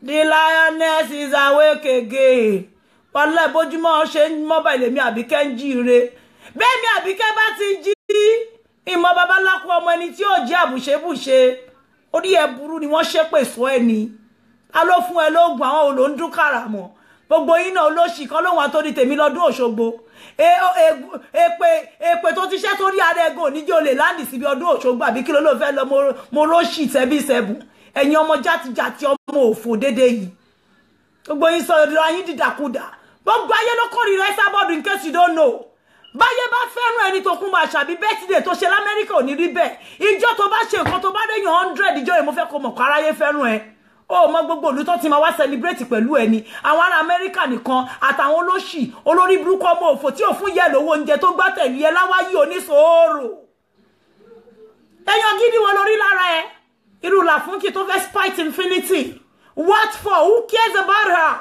the lioness is awake again wàláhì bójúmọ́ ṣe mobile mi Àbíkẹ́ ń jíire bẹ́ẹ̀ mi Àbíkẹ́ bá ti jí ìmọ̀ babaláku ọmọ ẹni tí ó jẹ́ àbùṣebùṣe orí ẹ burú ni wọ́n ṣépè sọ ẹni a ló fún ẹ lóògùn àwọn olóńdún kàràmọ́ gbogbo yín náà olóṣì kan lóhun àtòrí tèmi lọ́dún Òṣogbo èpè tó ti ṣẹ́ sórí ara ẹ̀gàn oníjẹ́ olè láǹdì síbi ọdún Òṣogbo àbí kí ló ló fẹ́ lọ mo róṣì sẹ́bí ẹ̀yin ọmọ játijàti ọmọ òfò dédé yìí gbogbo yín sọ ìrora yín dìdàkudà gbogbo ayé ló kórìíra Esabod in case you don't know báyé bá fẹ́ràn ẹni tó kún bá ṣàbí birthday tó ṣe l'Amẹ́ríkà ò ní rí bẹ́ẹ̀ ìjọ tó bá ṣe nǹkan tó bá déyàn 100 ìjọ yìí mo fẹ́ kó mọ̀ káráyé fẹ́ràn ẹ ó mọ gbogbo ìlú tó ti máa wá celebrate pẹ̀lú ẹni àwọn ará Amẹ́ríkà nìkan àtàwọn olóṣì olórí burúkú ọmọ òfò tí ò fún yẹ lówó oúnjẹ tó gbá tẹ̀lé ẹ láwáyé oníṣòro èèyàn gidi wọn lórí lára ẹ irú Làfúnkì tó fẹ́ spite infinity what for who cares about her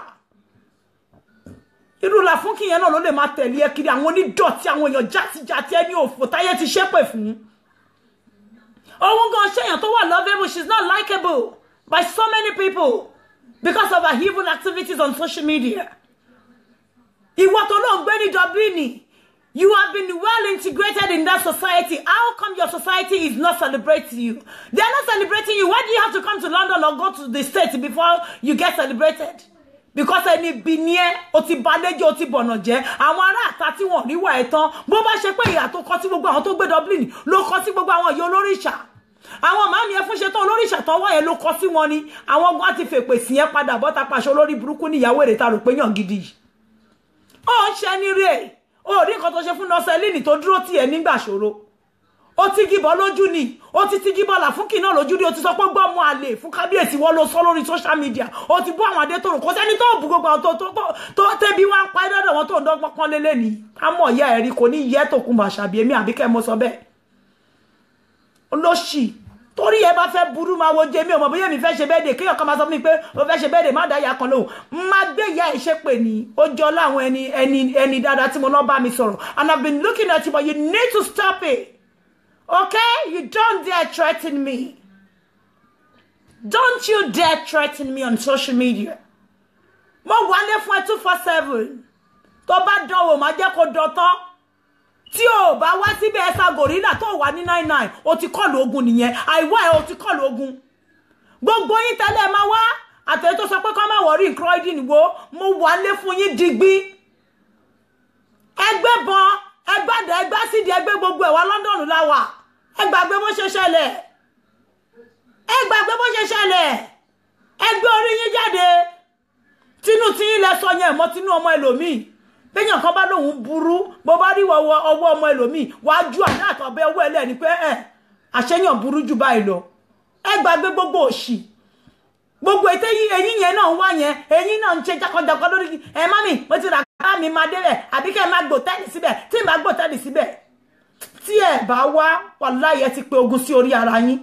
irú Làfúnkì yẹn náà ló lè máa tẹ̀lé ẹ kiri àwọn onídọ̀tí àwọn èèyàn játijàti ẹni òfò táyé ti ṣépè fún òun gan ṣèyàn tó wà lovable she's not likable by so many people because of her evil activities on social media. Ìwọ tó ló ń gbé ní Dublin, you have been well integrated in that society. How come your society is not celebrating you? They are not celebrating you. Why do you have to come to London or go to the States before you get celebrated? Because ẹni bí ní ẹ ó ti balẹ̀jẹ́ ó ti bọ̀nà jẹ́ àwọn ará àta tí wọ́n ríwà ẹ̀ tán bó bá ṣe pé ìyà tó kọ sí gbogbo àwọn tó gbé Dublin ló kọ sí gbogbo àwọn ìyá olóríṣà àwọn màmí ẹ fún ṣe tán olóríṣà tọwọ́ ẹ ló kọ sí wọn ni àwọn ọgbọ́n ti fèpè sí ẹ padà bọ́ta pàṣẹ olórí burúkú níyàwó èrè ta rò pé yàn gidi yìí ó ń ṣe ní rè ó rí nǹkan tó ṣe fún nọ́sẹ̀lìnì tó dúró tì ẹ nígbà ṣòro ó ti gíbọ lójú ni ó ti gíbọ Làfúnkì náà lójú ni ó ti sọ pé gbọ́ mọ́ àlè fún kábíyèsí wọ́n ló sọ lórí social media ó ti bú àwọn adétòrò kò sẹ́ni tó bú gbogbo àwọn tó tẹ́bí wá ń pa ẹ̀dọ́dọ̀ wọn tó ń dọ́gbọ́n pọ́n lélẹ̀ ní ká mọ̀ ìyá ẹ̀rí kò ní yẹ́ tó kún bàṣàbí èmi Àbíkẹ́ mo sọ bẹ́ẹ̀ olóṣì torí ẹ bá fẹ́ burú máa wo jẹ́ mi ò mọ̀ bóyá mi fẹ́ ṣe bẹ́ẹ̀dẹ̀ kéèyàn kan máa sọ fún mi pé ó fẹ́ ṣe bẹ́ẹ̀dẹ̀ má dáyà kan lóhùn má gbé ìyá ẹ̀ ṣe pè ní ó jọ láwọn ẹni dáadáa tí mo náà bá mi sọ̀rọ̀ and I've been looking at you but you need to stop it okay you don't dare threaten me don't you dare threaten me on social media mo wálé fún ẹ 247 tó bá dánwò má jẹ́ kó dọ̀tán tí o bá wá síbẹ̀ ẹ̀sà gorilla tó wà ní 99 o ti kọlù ogun nìyẹn àìwá ẹ̀ o ti kọlù ogun gbogbo yín tẹ́lẹ̀ máa wá àtẹ̀yẹ tó sọ pé kọ́ máa wọ̀rí croydon wo mo wà lé fún yín digbí ẹgbẹ́ bọ́n ẹgbàdà ẹgbà sídìí ẹgbẹ́ gbogbo ẹ̀wà London láwà ẹgbàgbé bó ṣe ṣẹlẹ̀ ẹgbẹ́ orí yín jáde tínú tí yín lẹ sọ yẹn mọ́ tínú ọmọ ẹlòmíì bẹ́yàn kan bá lóhun burú bó bá rí ọwọ́ ọmọ ẹlòmíì wá ju àná àtọ̀bẹ́ ọwọ́ ẹlẹ́ni pé àṣẹyàn burú jù báyìí lọ ẹ gbàgbé gbogbo òṣì gbogbo ètè eyín yẹn náà wá yẹn eyín náà ń ṣe jákọ́jákọ́ lórí ẹ mami mo ti rà ká mi máa débẹ̀ àbí kẹ́ ẹ máa gbòtẹ́lì síbẹ̀ tí ì bá gbòtẹ́lì síbẹ̀ tí ẹ bá wá wàláhì ẹ ti pé ogun sí orí ara yín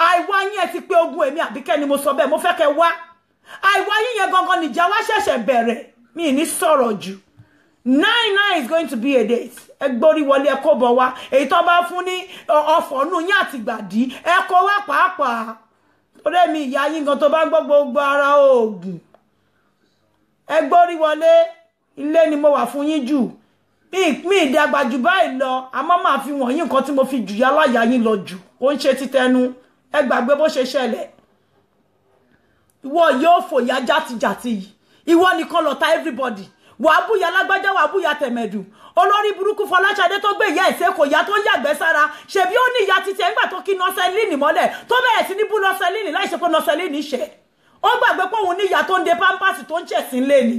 àìwá yín ẹ ti pé ogun èmi Àbíkẹ́ ni mo sọ bẹ́ẹ̀ mo fẹ́ kẹ́ wá àìwá yín yẹn gangan nìjà wá ṣẹ̀ṣẹ̀ bẹ̀rẹ̀ mi ní sọ̀rọ̀ jù 9 is going to be a date. Ẹgbórí wọlé ẹkọ bọ̀ wá. Èyí tó bá fún ní ọ̀fọ̀ nù yín àti gbàdí. Ẹkọ wá pàápàá. Ọ̀rẹ́ mi ìyá yín gan tó bá gbọ́ gbogbo ara oògùn. Ẹgbórí wọlé ilé ni mo wà fún yín jù. mi ìdàgbà jù báyìí lọ àmọ́ máa fi wọ̀nyí nǹkan tí mo fi jù yá láyà yín lọ jù ó ń ṣe títẹnu ẹ gbàgbé bó ṣe ṣẹlẹ̀ ìwọ yóò fòyà játijàti yìí ìwọ nìkan lọ ta everybody wàá búya lágbájá wàá búya tẹ̀mẹ̀dù olórí burúkú Fọláṣadé tó gbé ìyá ẹ̀sẹ̀ kò yá tó ń yàgbẹ́ sára ṣebí ó ní ìyá títí ẹgbà tó kí nọ́sẹ̀lìnì mọ́lẹ̀ tó bẹ̀rẹ̀ sí ní bú nọ́sẹ̀lìnì láì ṣe pé nọ́sẹ̀lìnì ṣe ó gbàgbé pé òun ní ìyá tó ń de pampers tó ń ṣẹ̀sìn lé ni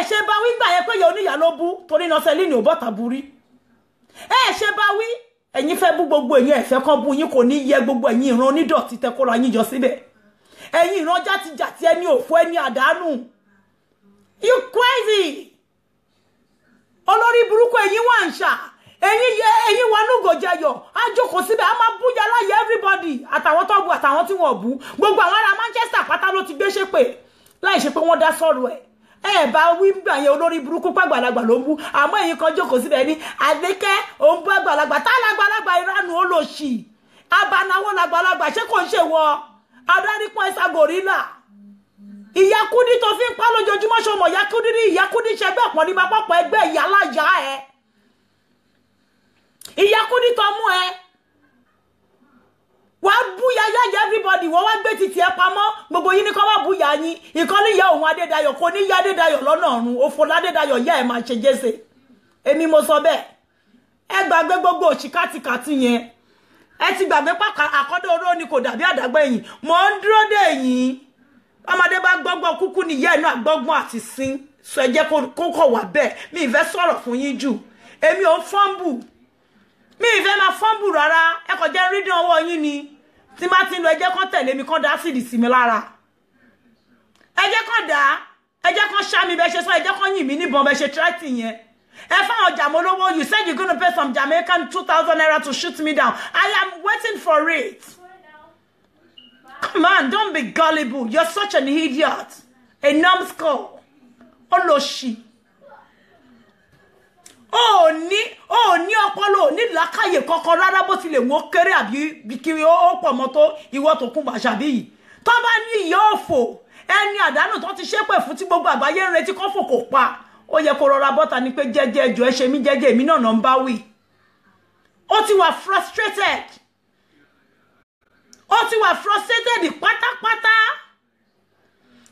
ṣe bá wí gbà yẹn pé ìyá oníyà ló bú torí nọ́sẹ̀lìnì ò bọ́ta burí ṣe bá wí ẹ̀yin fẹ́ bú gbogbo ẹ̀yin ẹ̀fẹ́ kan bú yín kò ní yẹ gbogbo ẹ̀yin ìran onídọ̀tí tẹ kóra yín jọ síbẹ̀ ẹ̀yin ìran játijàti ẹni òfò ẹni àdánù you crazy olórí burúkú ẹ̀yin wà ń ṣà ẹ̀yin wà núgò jẹyọ á jókòó síbẹ̀ á máa búya láyé everybody àtàwọn tó bú àtàwọn tí wọ́n bú gbogbo àwọn ará Manchester pátá ló ti gbé ṣépè láì ṣe pé wọ́n dá sọ̀rọ̀ ẹ̀ bá wí gbà yẹn olórí burúkú pàgbàlagbà ló ń bú àmọ́ ẹ̀yin kan jókòó síbẹ̀ ní Àbíkẹ́ òun bú àgbàlagbà tá lágbàlagbà ìránù olóṣì abanawó lágbàlagbà ṣé kò ń ṣe wọ adárípọ̀ ẹ̀sà gòrílà ìyá Kúdí tó fi ń pa lójoojúmọ́ ṣọmọ ìyá Kúdí ní ìyá Kúdí ṣẹgbẹ́ ọ̀pọ̀ ní papọ̀ ẹgbẹ́ ìyá alájà ẹ̀ ìyá Kúdí tó mú ẹ wà á búya yáyà everybody wọ́n wá gbé títì ẹ pamọ́ gbogbo yín ní kọ́ wá búya yín ìkọ́ni ìyá òun Adédayọ̀ kò ní yá Adédayọ̀ lọ́nà ọ̀run òfò ládédayọ̀ yá ẹ̀ máa ṣe jẹ́sẹ̀ èmi mo sọ bẹ́ẹ̀ ẹ gbàgbé gbogbo òṣì kátìkàtì yẹn ẹ ti gbàgbé pàkà àkọ́dọ̀ oró ni kò dàbí àdàgbẹ̀yìn mò ń dúró dè yín ọmọdé bá gbọ́gbọ́n kúkú nìyá inú àgbọ́gbọ́n àti sín sọ ẹ jẹ́ kó kọ̀ wá bẹ́ẹ̀ mi ìfẹ́ sọ̀rọ̀ fún yín jù èmi ò ń fọ́nbù mi ìfẹ́ máa fọ́nbù rárá ẹ kò jẹ́ rídìn ọwọ́ yín ni tí bá ti ń lọ ẹ jẹ́ kán tẹ̀lé mi kán dá sídìí sí mi lára ẹ jẹ́ kán dá ẹ jẹ́ kán ṣá mi bẹ́ẹ̀ ṣe sọ ẹ jẹ́ kán yìn mí níbọn bẹ́ẹ̀ ṣe tírẹ́tì yẹn ẹ fáwọn jàmọ́ lówó you said you gonna pay some Jamaican 2,000 naira to shoot me down I am waiting for it. Come on, don't be gullible. You're such an idiot. A numbskull. Olóṣì. Ní ọpọlọ ní làákàyè kọ́kọ́ rárá bó tilẹ̀ wọ́n kéré àbí kiri ó pọ̀ mọ́ tó ìwọ tó kún bàṣàbí yìí. Tó bá ní ìyá òfò ẹni àdánù tó ti ṣépè fún tí gbogbo àgbáyé ń retí kó fò kò pa. Ó yẹ kó rọra bọ́ta ní pé jẹ́jẹ́ ẹjọ́ ẹ ṣe mí jẹ́jẹ́ èmi náà ń bá wí. Ó ti wà frustrated. Ó ti wà frustrated pátápátá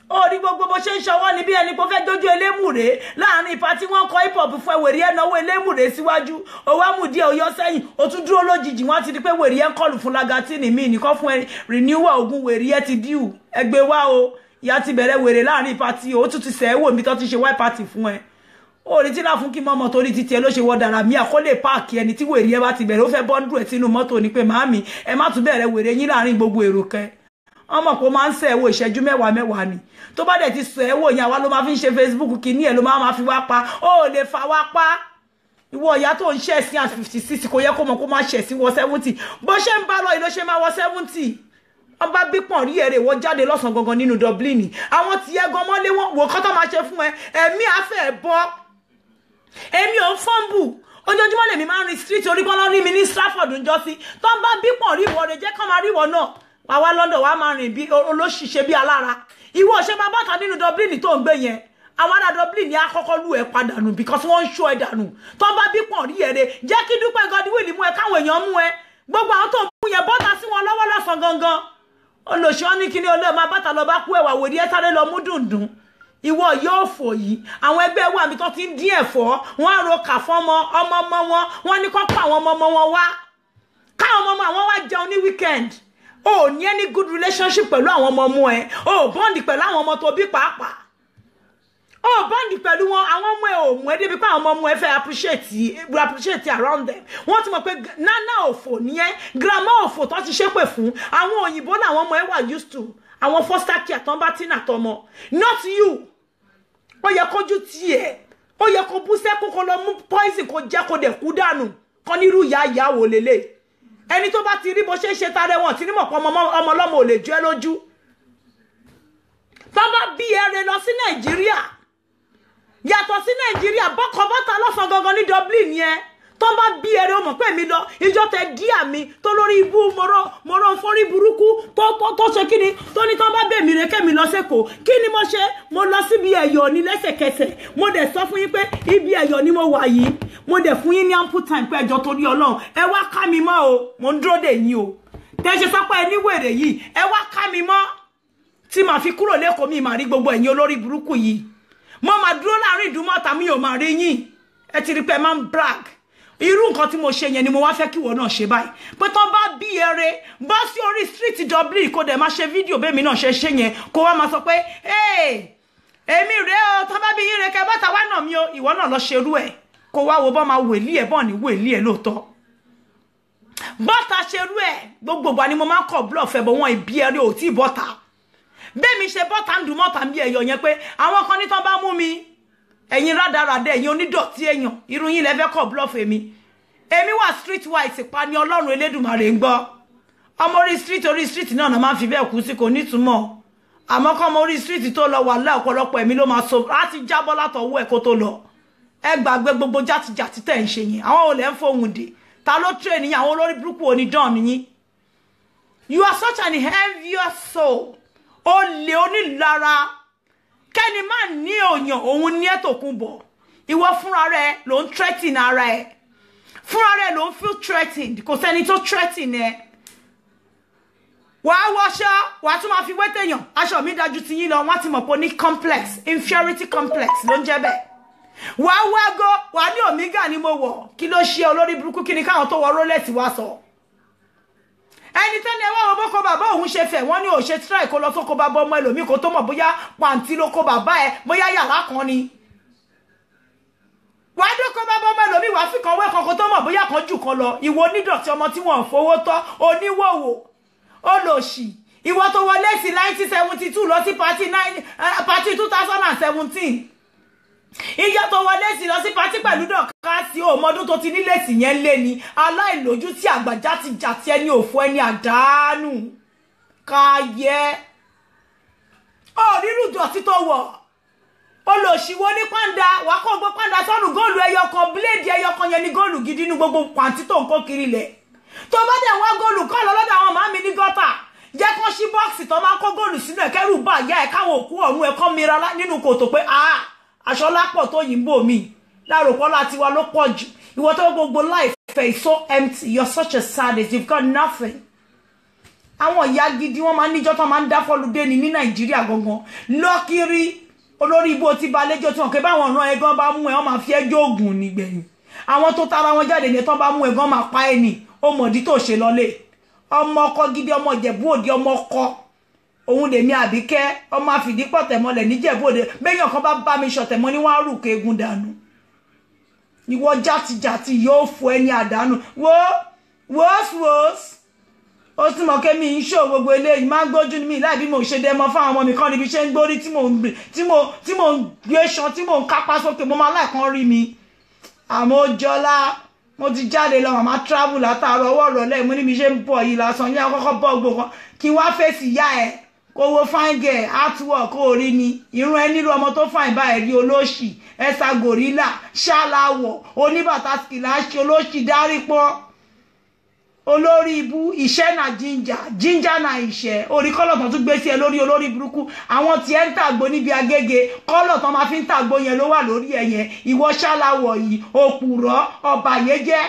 ó rí gbogbo bó ṣe ń ṣọwọ́ ní bí ẹni pé ó fẹ́ dójú elémùrè láàrin ìpa tí wọ́n kọ hip hop fún ẹwèrè ẹ̀ náwó elémùrè síwájú ó wá mú díẹ̀ oyọ́ sẹ́yìn ó tún dúró lójijì wọ́n ti di pé wèrè ẹ̀ ń kọlù fún lagatini míì nìkan fún renewal ogun wèrè ẹ̀ ti díù ẹgbẹ́ wá o ìyá ti bẹ̀rẹ̀ wèrè láàrin ìpa tí ó tún ti sẹ̀ ẹ́ wò mí tó ti ṣe white party fún ẹ ó rí tí láà fún kí mọ́mọ́ torí títí ẹ ló ṣe wọ́ dára mí àkọlé páàkì ẹni tí wèrè ẹ bá ti bẹ̀rẹ̀ ó fẹ́ bọ́ńdù ẹ̀ sínú mọ́tò ní pé màámi ẹ má tún bẹ̀rẹ̀ wèrè yín láàrin gbogbo èrò kẹ ọmọ kò máa ń sẹ̀ ẹ̀wò ìṣẹ́jú mẹ́wàá ni tó bá dẹ̀ ti sọ ẹ̀wò yẹn àwa ló máa fi ń ṣe Facebook kìíní ẹ̀ ló máa fi wá pa ó lè fa wá pa ìwọ ìyá tó ń ṣẹ̀ sí at 56 kò yẹ kó mọ̀ kó má ṣẹ̀ sí wọ 70 bó ṣe ń bá lọ ìlú ṣe máa wọ 70 ọba bípọ̀n rí èrè wọ́n jáde lọ́sàn gangan nínú Dublin àwọn tí ẹ gan mọ́lé wọn wò kọ́ tó máa ṣe fún ẹ ẹ̀mí afẹ́ bọ́ èmi ò ń fọ́nbù ojoojúmọ́ lèmi máa ń rin street orí kan lọ rí mi ní Stratford ń jọ sí tó ń bá bípọ̀n rí ìwọ rẹ̀ jẹ́ kán máa rí ìwọ náà wà wá London wà máa rìn bí olóṣìṣẹ́ bí alára ìwọ ṣe máa bọ́ta nínú Dublin tó ń gbé yẹn àwọn ará Dublin ní àkọ́kọ́ lù ẹ́ padà nù because wọ́n ń ṣó ẹ dànù tó ń bá bípọ̀n rí èrè jẹ́ kí Dúpẹ́ Godwill mú ẹ káwọn èèyàn mú ẹ gbogbo àwọn tó ń mú yẹn bọ́ta sí wọn lọ́wọ́ lọ́sàn gangan olóṣìṣẹ́ ní kíní olóò máa bọ́ta lọ bá kú ẹ̀wà wòrí ẹ sáré lọ mú dùndùn ìwọ yóò fò yìí àwọn ẹgbẹ́ wa mi tó ti ń dín ẹ̀fọ́ wọ́n á ro kà fún ọmọ wọn wọ́n ní kó pa àwọn ọmọ wọn wá káwọn ọmọ àwọn wá jẹun ní weekend o ní any good relationship pẹ̀lú àwọn ọmọ ẹ o bond pẹ̀lú àwọn ọmọ tó bí pàápàá o bond pẹ̀lú wọn àwọn ọmọ ẹ ò mú ẹ débi pé àwọn ọmọ ẹ fẹ́ appreciate around them wọ́n ti mọ̀ pé nana òfò nìyẹn grandma òfò tó ti ṣépè fún àwọn òyìnbó làwọn ọmọ ẹ wà used to àwọn foster care tán bá tínà tọmọ not you ó yẹ kójú tiẹ̀ ó yẹ kó bú sẹ́kù kó lọ mú poison kó jẹ́ kó dẹ̀ kú dànù kan nírú ìyá wò lélẹ̀ ẹni tó bá ti rí bó ṣe ṣe tààrẹ wọn tí ní mọ̀ pọ̀ ọmọ ọlọ́mọ ò lè jẹ́ lójú tó bá bí ẹrẹ lọ sí Nàìjíríà yàtọ̀ sí Nàìjíríà bọ́kọ̀ bọ́ta lọ́sàn gangan ní Dublin yẹn tó bá bí ere o mọ̀ pé mi lọ ìjọ tẹ díà mi tó lórí ibú moro forí burúkú tó ṣe kíni tó ní tó bá be mi re ke mi lọ seko kíni mo ṣe mo lọ síbi ẹ̀yọ̀ ní lẹ́sẹ̀kẹsẹ̀ mo dẹ̀ sọ fún yín pé ibi ẹ̀yọ̀ ni mo wà yìí mo dẹ̀ fún yín ní ample time pé ẹjọ́ torí Ọlọ́run ẹ wá ká mi mọ́ o mo ń dúró dè yín o tẹ́ ṣe sọ pé ní wèrè yìí ẹ wá ká mi mọ́ tí ma fi kúrò leko mi ma rí gbogbo ẹ̀yin olórí burúkú yìí mo ma dúró láàrin Ìdúmọ̀tà mi ò ma rí yín ẹ ti rí pé man brag irú nǹkan tí mo ṣe yẹn ni mo wá fẹ́ kí wọ́n náà ṣe báyìí pé tó bá bí ere bá sí orí street Dublin kó dẹ̀ máa ṣe fídíò bẹ́ẹ̀ mi náà ṣe yẹn kó wá máa sọ pé èmi rèé o tó bá bí yín re kẹ́ bọ́ta wá nà mí o ìwọ náà lọ ṣerú ẹ̀ kó wá wo bọ́ máa wèlí ẹ̀ bọ́ ní wèlí ẹ̀ lóòótọ́ bọ́ta ṣerú ẹ̀ gbogbo ìgbà ni mo máa ń kọ̀ bluff ẹ̀ bọ̀ wọ́n ìbí ere ò tí bọ́ta bẹ́ẹ̀ mi ṣe bọ́ta ń dùn mọ́ta bí ẹ̀yọ̀ yẹn pé àwọn kan ní tán bá mú mi ẹ̀yin rádaràdà ẹ̀yin onídọ̀tí èèyàn irú yín lẹ́fẹ́ kọ̀ bluff èmi wà street wise pa ni Ọlọ́run Elédùmarè ń gbọ́ ọmọ orí street náà máa ń fi bẹ́ẹ̀ kú sí kò nítumọ̀ àmọ́ kọ́ ọmọ orí street tó lọ wà lá ọ̀pọ̀lọpọ̀ ẹ̀mí ló máa so láti jábọ́ látọwọ́ ẹ̀ kó tó lọ ẹ gbàgbé gbogbo játijàti tẹ̀ ń ṣe yẹn àwọn olè ń fohùn dè ta ló train yín àwọn olórí burúkú onídán yín you are such an envious soul olè onílara kẹ́ni má ní òyàn òun ní ẹ̀tòkùnbọ̀ ìwọ fúnra rẹ̀ ló ń threaten ara ẹ̀ fúnra rẹ̀ ló ń feel threatened kò sẹ́ni tó threaten ẹ̀ wàá wọṣọ wàá tún máa fi wé téèyàn aṣọ mi dájú ti yín lọ wọ́n ti mọ̀ pé ní complex inferiority complex ló ń jẹ́ bẹ́ẹ̀ wàá wágó wàá ní omega ni mo wọ̀ kí ló ṣe olórí burúkú kí ni káwọn tó wọ Rolex wá sọ ẹni tẹ́ni ẹwà wọn bó kó bàbá òun ṣe fẹ́ wọ́n ní ò ṣe try kó lọ tó kó bàbá ọmọ ẹlòmíì kó tó mọ̀ bóyá pàǹtí ló kó bàbá ẹ bóyá yàrá kan ni wàá dó kó bàbá ọmọ ẹlòmíì wàá fi kan wé kan kó tó mọ̀ bóyá kan jù kan lọ ìwọ onídọ̀tí ọmọ tí wọ́n fowó tọ́ oníwòwò olòṣì ìwọ tó wọlé sí 1972 lọ sí party 2017 ìjọ tó wọlé sí lọ sí party pẹ̀lú dọ̀kásí òmọdún tó ti nílé sí yẹn lé ní aláìlójú tí àgbàjá ti jà tí ẹni òfò ẹni àdánù káyẹ rírù dọ̀tí tó wọ̀ olóṣìwò ní pàǹdà wà kó gbọ́ pàǹdà sọ́nù góòlù ẹyọkan bíléèdì ẹyọkan yẹn ní góòlù gidi nínú gbogbo pàǹtí tó ń kó kiri lẹ̀ tó bá dẹ̀ wá góòlù kọ́ lọ lọ́dọ̀ àwọn màmí ní gọ́tà jẹ́ kó ṣí bọ́ọ̀sì tó máa kó góòlù sínú ẹ̀kẹ́rù bá yá ẹ̀ káwọn òkú ọ̀run ẹ̀kọ́ mira nínú kòtò pé aṣọ lápọ̀ tó yìnbó mi láròpọ̀ láti wá ló pọ̀ jù ìwọ tó gbogbo life is so empty you're such a sadist you've got nothing àwọn ìyá gidi wọ́n máa ń níjọ́ tó máa ń dá fọ́lùdé ní Nàìjíríà gangan lọ́kiri olórí ibo ti ba lẹ́jọ́ tí wọ́n kẹ́ báwọn ọ̀ràn ẹ̀gán bá mú ẹ̀ wọ́n máa fi ẹjọ́ ògùn nígbẹ̀yìn àwọn tó tara wọn jáde ní tán bá mú ẹ̀gán máa pa ẹ̀ ní ó mọ̀dí tó ṣe lọlé ọmọ ọkọ gidi ọmọ Ìjẹ̀bú Òde ọmọ ọkọ òun lèmi Àbíkẹ́ ọmọ àfìdípọ̀ tẹ̀mọ́lẹ̀ níjẹ̀bú Òde bẹ́yàn kan bá mi ṣọ̀tẹ̀mọ́ ní wọ́n á rù kéegun dànù ìwọ játijàti yóò fò ẹni àdánù wọ́s ó sì mọ̀ kí mi ń ṣò gbogbo eléyìí máa ń gbójú mi láì bí mo ṣe dẹmọ fáwọn ọmọ mi kan níbi ṣe ń gbórí tí mo ń gbé ṣan tí mo ń kápá sókè mo máa láìkan rí mi àmọ́ jọlá mo ti jáde lọ màmá travel látàárọ̀ ọwọ́ ìrọ̀lẹ́ mo ní mi ṣe ń bọ̀ yìí lásán ní àkọ́kọ́ bọ́ gbogbo kan kí wá fèsì ìyá ẹ̀ kó wo fine girl artwork kó rí ni irun ẹ nílò ọmọ tó fine báyìí rí olóṣì ẹ̀sà gorilla ṣáláwọ̀ oníbàtà skìláṣì olóṣì dárípọ̀ olórí ibú ìṣẹ́ na ginger na ìṣẹ́ orí kọ́lọ̀ tán tún gbé sí ẹ lórí olórí burúkú àwọn tí ẹ ń tàgbó níbi Agége kọ́lọ̀ tán máa fi ń tàgbó yẹn ló wà lórí ẹ̀yẹn ìwọ ṣáláwọ̀ yìí òpùrọ̀ ọ̀bàyéjẹ́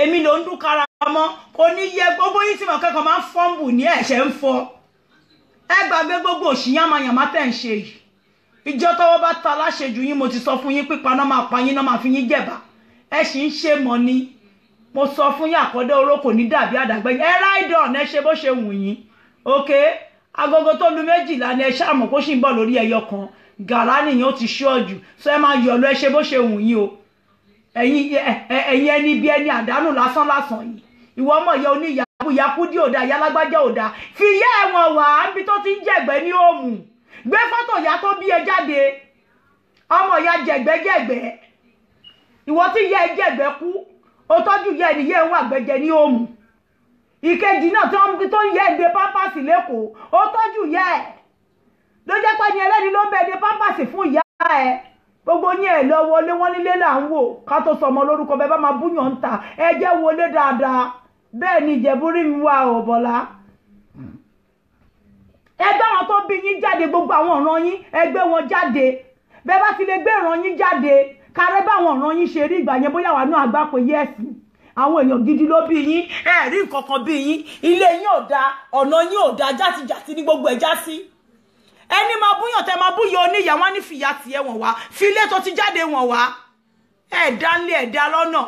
èmi ló ń dún kára mọ́ kò ní yẹ gbogbo yìí tí mo kẹ́kọ̀ọ́ máa ń fọ́ǹbù ní ẹ̀ṣẹ̀ ń fọ́ ẹ gbàgbé gbogbo òṣì yàmàyàmá tẹ̀ ń ṣe yìí ìjọ tọwọ́ bá ta láṣejù yín mo ti sọ fún yín pípa náà máa pa yín náà máa fi yín jẹ̀bà ẹ sì ń ṣe mọ́ ni mo sọ fún yín àkọ́dé orókò ní dàbí àdàgbẹ́ ẹ ráìdọ̀ ẹ ṣe bó ṣe wù yín ok agogo tó lu 12 ni ẹ ṣàmọ̀ kó sì ń bọ̀ lórí ẹyọ kan gàrá nìyẹn ó ti ṣọ́ọ̀jù so ẹ máa yọ̀ lọ ẹ ṣe bó ṣe wù yín o ẹ̀yin ẹni bí ẹni àdánù lásán yìí ìwọ ọmọ ìyá oníyàwó yakudi òdà yálágbájá òdà fi yá ẹ̀wọ̀n wá níbi tó ti ń jẹ̀gbẹ́ ní òmù gbé fọ́tò ìyá tó bí ẹ jáde ọmọ ìyá jẹ̀gbẹ́jẹ̀gbẹ́ ìwọ tí ìyá ẹ jẹ̀gbẹ́ kú ó tọ́jú yẹ ẹniyẹ ń wà gbẹjẹ ní òmù ìkejì náà tó ń yẹ ẹdẹ pampasì lẹ́kọ̀ọ́ ó tọ́jú yẹ ẹ ló jẹ́ pé ní ẹlẹ́ni ló ń bẹ ẹdẹ pampasì fún ìyá ẹ gbogbo yín ẹ lọ wọlé wọn nílé là ń wò ká tó sọmọ lórúkọ bẹ́ẹ̀ bá máa búyàn ń ta ẹ jẹ́ wọlé dáadáa bẹ́ẹ̀ ni ìjẹ̀búrí mi wà ò Bọ́lá ẹ bá wọn tó bí yín jáde gbogbo àwọn ọ̀ràn yín ẹ gbé wọn jáde bẹ́ẹ̀ bá ti lè gbé ìran yín jáde kárẹ́ bá àwọn ọ̀ràn yín ṣe rí ìgbà yẹn bóyá wà náà àgbà pé yẹ́sì àwọn èèyàn gidi ló bí yín ẹ rí nǹkan kan bí yín ilé yín ò dáa ọ̀nà yín ò dáa játijàti ní gbogbo ẹ̀ já sí ẹni máa búyàn tẹ máa búyọ oníyà wọn ní fìyà tiẹ̀ wọ̀n wá filé tó ti jáde wọ̀n wá ẹ̀dá ńlẹ̀ ẹ̀dá lọ́nà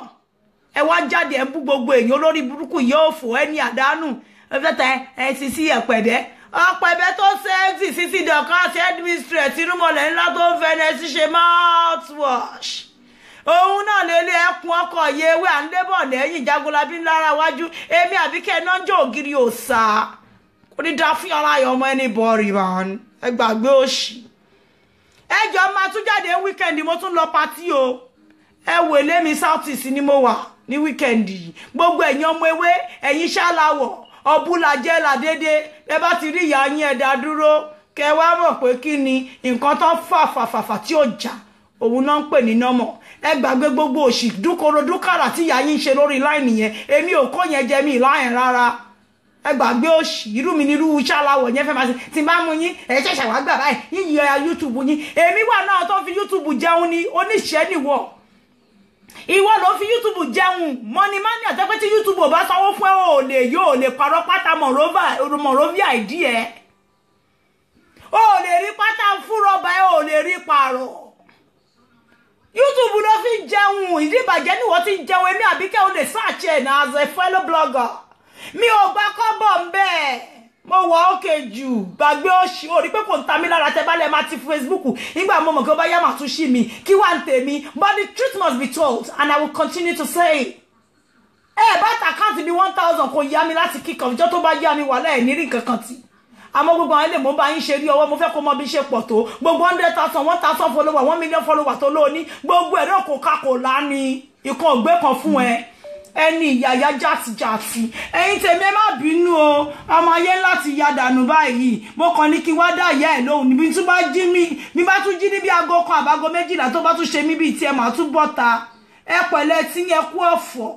ẹ wá jáde ẹ̀ ń bú gbogbo èèyàn olórí burúkú yóò fò ẹni àdánù ẹ̀fẹ́tẹ̀ ẹ̀ sì sí ẹ̀pẹ̀dẹ́ ọ̀pẹ̀bẹ́ tó sẹ́ẹ̀tì sísí dọ̀kan sí headmistress tinúmọ̀lẹ̀ ńlá tó ń fẹ́ẹ́ sí ṣe mouthwash òun náà lélẹ̀ ẹkùn ọkọ̀ yewé à ń lébọ̀ lẹ́yìn Jagunlabi lára wájú èmi Àbíkẹ́ náà jẹ́ ògiri òòsà kò ní dá fún ọláyọ̀ ọmọ ẹni bọ̀rì wọn ẹ gbàgbé òṣì ẹjọ́ máa tún jáde wíkẹ́ndì mo tún lọ patí o ẹ wò lémi South East ni mo wà ní wíkẹ́ndì yìí gbogbo ẹ̀yin ọmọ ewé ẹ̀yin ṣáláwọ̀ ọ̀bùlàjẹ́ làdédé ẹ bá ti rí ìyá yín ẹ̀dá dúró kẹ wá mọ̀ pé kí ni nǹkan tó fàfàfàfà tí ó jà òun náà ń pè ní nọ́mọ̀ ẹ gbàgbé gbogbo òṣì dúkoro dúkàrà tí ìyá yín ṣe lórí láìní yẹn èmi ò kó yẹn jẹ mí láyẹn rárá ẹ gbàgbé òṣì irú mi nírú ṣáláwọ̀ yẹn fẹ́ máa ṣe tí bá mú yín ẹ ṣẹ̀ṣẹ̀ wá gbà báyìí yín yẹ YouTube yín èmi wà náà tó fi YouTube jẹun ni oníṣẹ́ nìwọ ìwọ ló fi YouTube jẹun money àtẹ́pẹ́ tí YouTube ò bá sanwó fún ẹ ò lè yóò lè parọ́ pátá Monrovia ìdí ẹ ò lè rí pátá fún rọ́bà ẹ ò lè rí pààrọ̀ YouTube ló fi jẹun ìdí ìbàjẹ́ níwọ̀ ti jẹun èmi Àbíkẹ́ ò lè search ẹ̀ náà as a fellow blogger mi ò gbà kọ́bọ̀ ń bẹ́ẹ̀ mo wà ókè jù gbàgbé òṣì orí pé kò ń ta mí lára tẹ bá lẹ máa ti Facebook nígbà mo mọ̀ kí ó bá yá màá tún ṣí mi kí wà ń tèmi but the truth must be told and I will continue to say bá àkáǹtì mi 1000 kò yá mi láti kíkọ̀ ìjọ tó bá yá mi wà láì nírí nǹkan kan tí àmọ́ gbogbo àwọn ilé mo bá yín ṣe rí ọwọ́ mo fẹ́ kó mọ bí ṣe pọ̀ tó gbogbo 100,000 1000 follower 1 million follower tó lóní gbogbo ẹ̀rọ kò ká kò láni ìkan ògbé kan fún ẹ ẹni ìyàyà jàtìjàtì ẹ̀yin tèmi ẹ má bínú o ọmọ ayé láti ya dànù báyìí mo kàn ní kí wá dá ìyá ẹ lóhùn níbi tún bá jí mi bá tún jí ní bí aago kan àbágo 12 tó bá tún ṣe mí bíi tiẹ̀ máa tún bọ́ta ẹ pẹ̀lẹ́ tí yẹn kú ọ̀fọ̀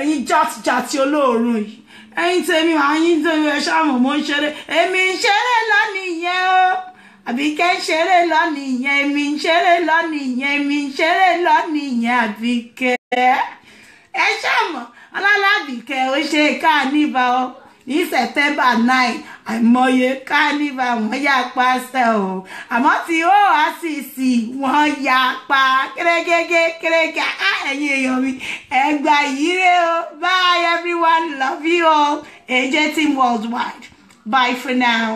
ẹ̀yin jàtìjàtì olóòórùn yìí ẹ̀yin tèmi àyín tèmi ẹ ṣáà mọ̀ mo ń ṣeré èmi ń ṣeré lánìyẹn o Àbíkẹ́ ń ṣeré lánìyẹn èmi ń ṣeré lánìyẹn èmi ń ṣeré lánìyẹn Àbíkẹ́ ẹ ṣàmọ̀ Àbíkẹ́ ó ṣe kánífà ọ ní September 9 àìmọye kánífà wọ́n yà pa ṣe o àmọ́ tí ó àṣìṣì wọ́n yà pa kérégégé ẹ̀yin èèyàn mi ẹgbà yìí rẹ o bye everyone love you all AJ Team Worldwide bye for now.